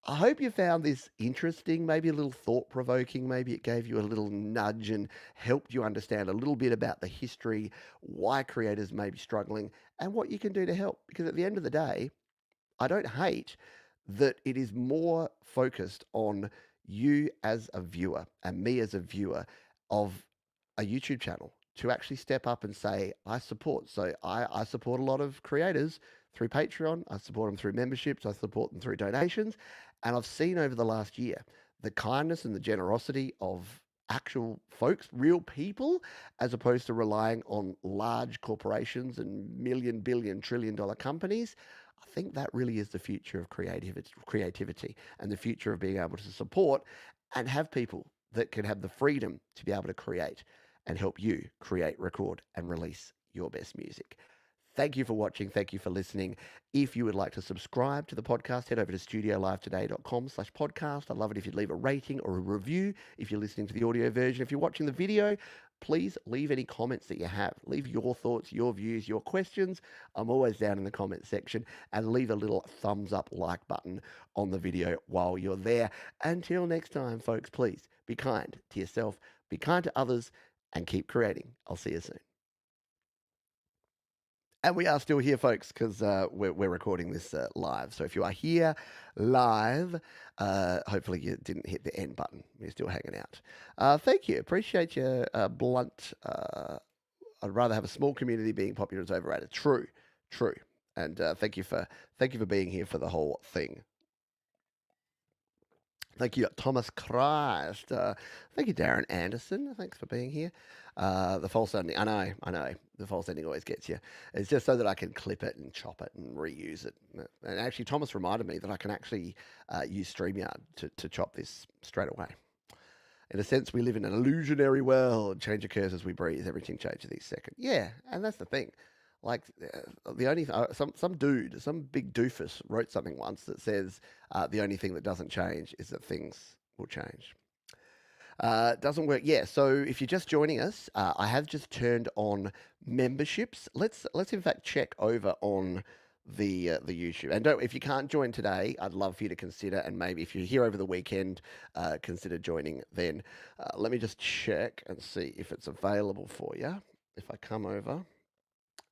I hope you found this interesting, maybe a little thought provoking. Maybe it gave you a little nudge and helped you understand a little bit about the history, why creators may be struggling, and what you can do to help. Because at the end of the day, I don't hate that it is more focused on you as a viewer and me as a viewer of a YouTube channel to actually step up and say, I support. So I support a lot of creators through Patreon. I support them through memberships. I support them through donations. And I've seen over the last year the kindness and the generosity of actual folks, real people, as opposed to relying on large corporations and million, billion, $1 trillion companies. I think that really is the future of creativity and the future of being able to support and have people that can have the freedom to be able to create and help you create, record, and release your best music. Thank you for watching. Thank you for listening. If you would like to subscribe to the podcast, head over to studiolivetoday.com/podcast. I'd love it if you'd leave a rating or a review if you're listening to the audio version. If you're watching the video, please leave any comments that you have. Leave your thoughts, your views, your questions. I'm always down in the comment section. And leave a little thumbs up like button on the video while you're there. Until next time, folks, please be kind to yourself, be kind to others, and keep creating. I'll see you soon. And we are still here, folks, because we're recording this live. So if you are here live, hopefully you didn't hit the end button. You're still hanging out. Thank you. Appreciate your blunt. I'd rather have a small community. Being popular is overrated. True. And thank you for being here for the whole thing. Thank you, Thomas Christ. Thank you, Darren Anderson. Thanks for being here. The false ending. I know. The false ending always gets you. It's just so that I can clip it and chop it and reuse it. And actually, Thomas reminded me that I can actually use StreamYard to chop this straight away. In a sense, we live in an illusionary world. Change occurs as we breathe. Everything changes each second. Yeah, and that's the thing. Like the only some dude, some big doofus wrote something once that says the only thing that doesn't change is that things will change. Doesn't work. Yeah. So if you're just joining us, I have just turned on memberships. Let's in fact check over on the YouTube. And if you can't join today, I'd love for you to consider, and maybe if you're here over the weekend, consider joining then. Let me just check and see if it's available for you. If I come over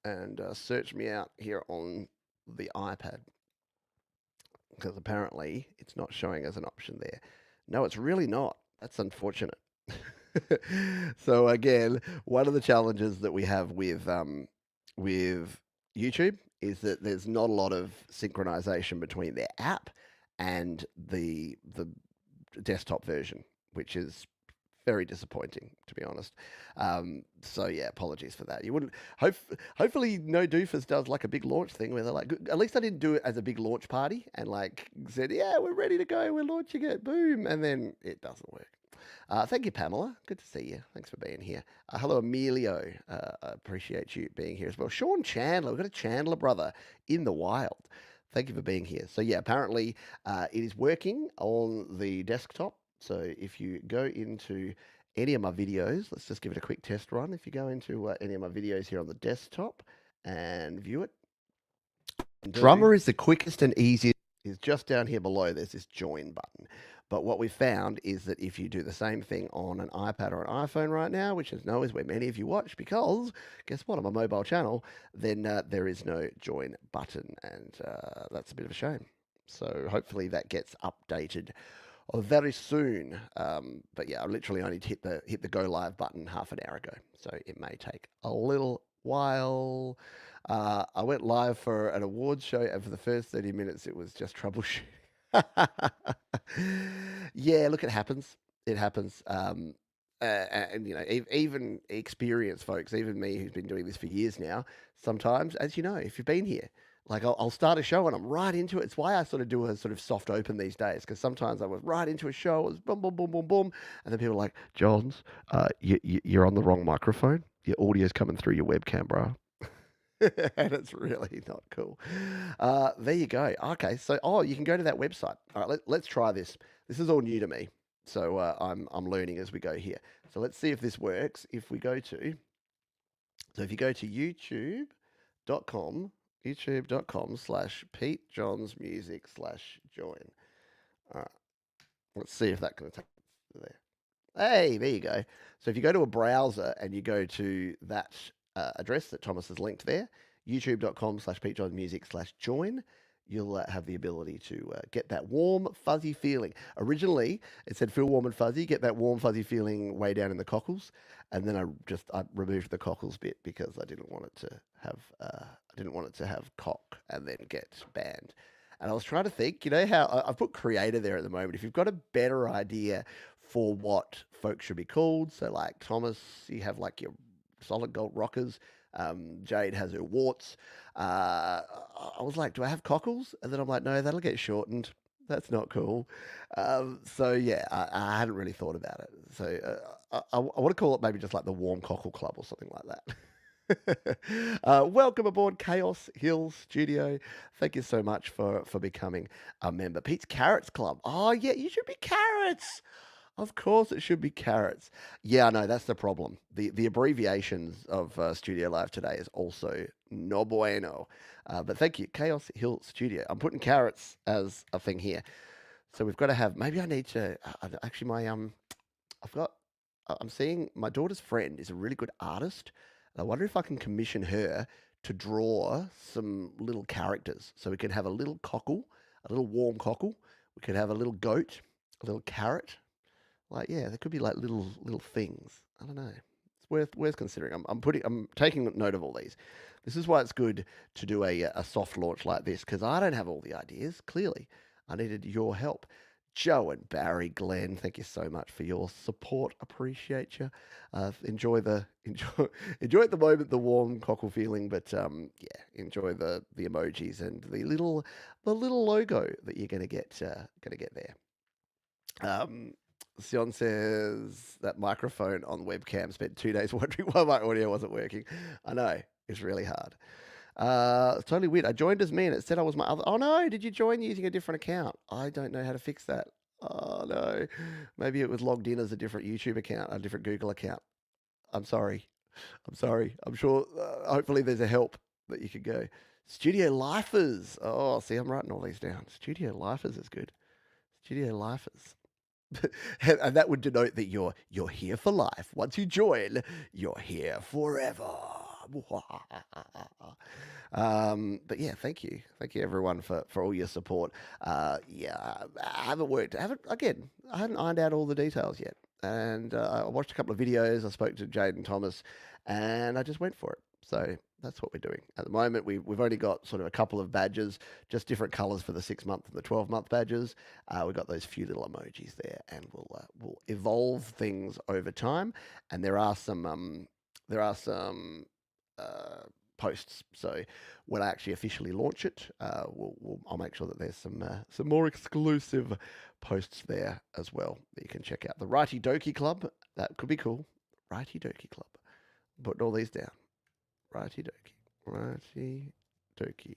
and search me out here on the iPad, because apparently it's not showing as an option there. No, it's really not. That's unfortunate. So again, one of the challenges that we have with YouTube is that there's not a lot of synchronization between their app and the desktop version, which is very disappointing, to be honest. So yeah, apologies for that. You wouldn't hopefully no doofus does like a big launch thing where they're like, at least I didn't do it as a big launch party and like said, yeah, we're ready to go, we're launching it, boom, and then it doesn't work. Thank you, Pamela. Good to see you. Thanks for being here. Hello, Emilio. I appreciate you being here as well. Sean Chandler. We've got a Chandler brother in the wild. Thank you for being here. So, yeah, apparently it is working on the desktop. So, if you go into any of my videos, let's just give it a quick test run. If you go into any of my videos here on the desktop and view it, Drummer is the quickest and easiest. Is just down here below. There's this join button. But what we found is that if you do the same thing on an iPad or an iPhone right now, which I know is where many of you watch, because guess what, I'm a mobile channel, then there is no join button, and that's a bit of a shame. So hopefully that gets updated very soon. But yeah, I literally only hit the go live button half an hour ago, so it may take a little while. I went live for an awards show, and for the first 30 minutes, it was just troubleshooting. Yeah, look, it happens. It happens. And you know, even experienced folks, even me who's been doing this for years now, sometimes, as you know, if you've been here, like I'll start a show and I'm right into it. It's why I sort of do a sort of soft open these days, because sometimes I was right into a show, it was boom, boom, boom, boom, boom, and then people are like, Johns, you're on the wrong microphone. Your audio's coming through your webcam, bro. And it's really not cool. There you go. Okay, so you can go to that website. All right, let's try this. This is all new to me, so I'm learning as we go here. So let's see if this works. If you go to youtube.com, youtube.com/Pete Johns Music/join. All right, let's see if that can take there. Hey, there you go. So if you go to a browser and you go to that address that Thomas has linked there, youtube.com/PeteJohnsMusic/join, you'll have the ability to get that warm, fuzzy feeling. Originally, it said feel warm and fuzzy, get that warm, fuzzy feeling way down in the cockles. And then I removed the cockles bit because I didn't want it to have cock and then get banned. And I was trying to think, you know how I've put creator there at the moment. If you've got a better idea for what folks should be called, so like Thomas, you have like your solid gold rockers. Jade has her warts. I was like, do I have cockles? And then I'm like, no, that'll get shortened. That's not cool. So yeah, I hadn't really thought about it. So I want to call it maybe just like the Warm Cockle Club or something like that. Welcome aboard Chaos Hill Studio. Thank you so much for becoming a member. Pete's Carrots Club. Oh yeah, you should be carrots. Of course, it should be carrots. Yeah, I know that's the problem. The abbreviations of Studio Live today is also no bueno. But thank you, Chaos Hill Studio. I'm putting carrots as a thing here. So we've got to have. Maybe I need to. Actually, I'm seeing my daughter's friend is a really good artist. I wonder if I can commission her to draw some little characters. So we could have a little cockle, a little warm cockle. We could have a little goat, a little carrot. Like, yeah, there could be like little things. I don't know. It's worth considering. I'm taking note of all these. This is why it's good to do a soft launch like this, because I don't have all the ideas. Clearly, I needed your help. Joe and Barry, Glenn, thank you so much for your support. Appreciate you. Enjoy at the moment the warm cockle feeling, but yeah, enjoy the emojis and the little logo that you're gonna get there. Sion says that microphone on webcam spent 2 days wondering why my audio wasn't working. I know, it's really hard. It's totally weird. I joined as me and it said I was my other. Oh no, did you join using a different account? I don't know how to fix that. Oh no, maybe it was logged in as a different YouTube account, a different Google account. I'm sorry. I'm sure, hopefully there's a help that you could go. Studio Lifers. Oh, see, I'm writing all these down. Studio Lifers is good. Studio Lifers. And that would denote that you're here for life. Once you join, you're here forever. But yeah, thank you everyone for all your support. Yeah, I haven't ironed out all the details yet, and I watched a couple of videos. I spoke to Jade and Thomas, and I just went for it. So that's what we're doing at the moment. We've only got sort of a couple of badges, just different colors for the 6-month and the 12-month badges. We've got those few little emojis there, and we'll evolve things over time. And there are some posts. So when I actually officially launch it, I'll make sure that there's some more exclusive posts there as well that you can check out. The Righty Doki Club, that could be cool. Righty Doki Club. Putting all these down. Righty Doki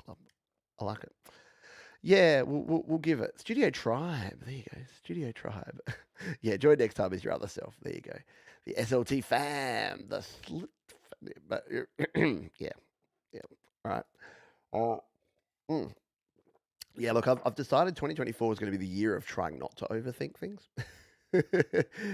Club. I like it. Yeah, we'll give it. Studio Tribe. There you go. Studio Tribe. Yeah, join next time as your other self. There you go. The SLT fam. The slit. But yeah, yeah. All right. Uh, mm. Yeah, look, I've decided 2024 is going to be the year of trying not to overthink things.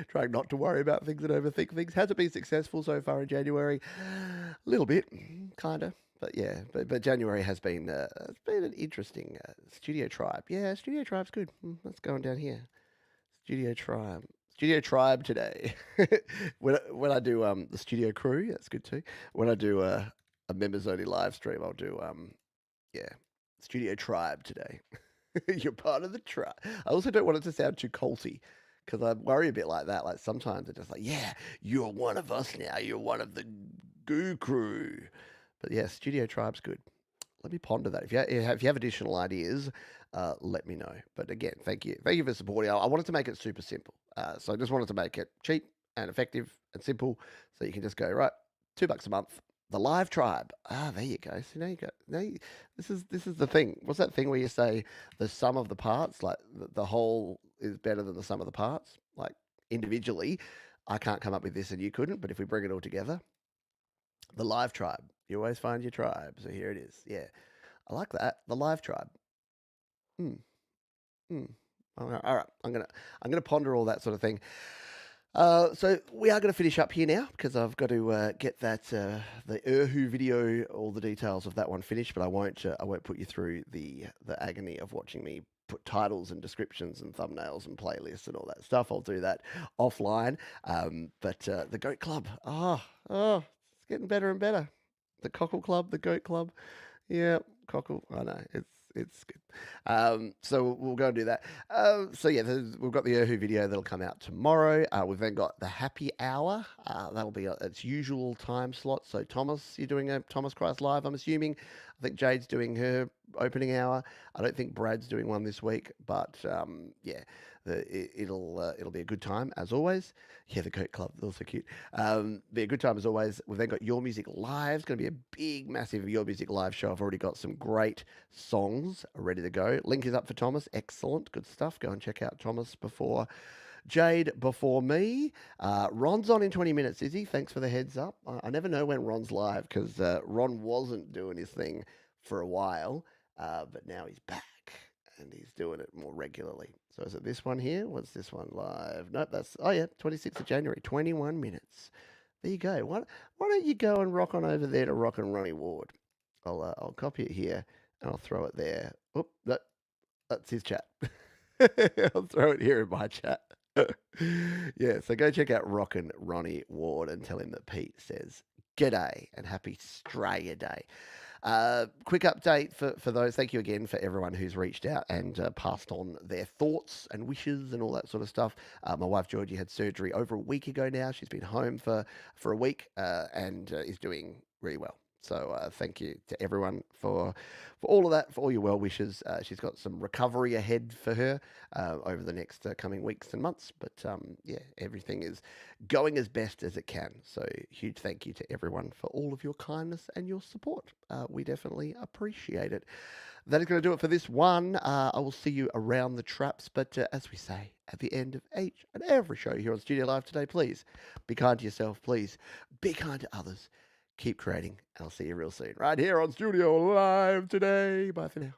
Trying not to worry about things and overthink things. Has it been successful so far in January? A little bit, kind of. But yeah, but January has been it's been an interesting Studio Tribe. Yeah, Studio Tribe's good. That's going down here. Studio Tribe. Studio Tribe today. When I do the Studio Crew, that's good too. When I do a members only live stream, I'll do yeah, Studio Tribe today. You're part of the tribe. I also don't want it to sound too culty because I worry a bit like that. Like sometimes they're just like, yeah, you're one of us now. You're one of the Goo Crew. But yeah, Studio Tribe's good. Let me ponder that. If you have additional ideas, let me know. But again, thank you. Thank you for supporting. I wanted to make it super simple. So I just wanted to make it cheap and effective and simple so you can just go, right, $2 a month. The Live Tribe. Ah, there you go. So now you go. This is the thing. What's that thing where you say the sum of the parts, like the whole is better than the sum of the parts? Like individually, I can't come up with this and you couldn't, but if we bring it all together, the Live Tribe. You always find your tribe. So here it is. Yeah. I like that. The Live Tribe. Hmm. Hmm. All right. I'm gonna ponder all that sort of thing. So we are going to finish up here now because I've got to get that the Erhu video, all the details of that one finished. But I won't put you through the agony of watching me put titles and descriptions and thumbnails and playlists and all that stuff. I'll do that offline. But the Goat Club, it's getting better and better. The Cockle Club, the Goat Club, yeah, Cockle. I know it's good. So we'll go and do that. So yeah, we've got the Erhu video that'll come out tomorrow. We've then got the Happy Hour. That'll be its usual time slot. So Thomas, you're doing a Thomas Christ Live, I'm assuming. I think Jade's doing her opening hour. I don't think Brad's doing one this week, but yeah, it'll be a good time as always. Yeah, the Goat Club, also cute. Be a good time as always. We've then got Your Music Live. It's going to be a big, massive Your Music Live show. I've already got some great songs ready to go. Link is up for Thomas. Excellent, good stuff. Go and check out Thomas before Jade, before me. Ron's on in 20 minutes, is he? Thanks for the heads up. I never know when Ron's live because Ron wasn't doing his thing for a while, but now he's back and he's doing it more regularly. So is it this one here? What's this one live? Nope, oh yeah, 26th of January, 21 minutes. There you go. Why don't you go and rock on over there to Rock and Ronnie Ward? I'll copy it here and I'll throw it there. Oop, that's his chat. I'll throw it here in my chat. Yeah, so go check out Rockin' Ronnie Ward and tell him that Pete says g'day and happy Australia Day. Quick update for those. Thank you again for everyone who's reached out and passed on their thoughts and wishes and all that sort of stuff. My wife Georgie had surgery over a week ago now. She's been home for a week and is doing really well. So thank you to everyone for all of that, for all your well wishes. She's got some recovery ahead for her over the next coming weeks and months. But yeah, everything is going as best as it can. So huge thank you to everyone for all of your kindness and your support. We definitely appreciate it. That is going to do it for this one. I will see you around the traps. But as we say at the end of each and every show here on Studio Live today, please be kind to yourself. Please be kind to others. Keep creating, and I'll see you real soon right here on Studio Live today. Bye for now.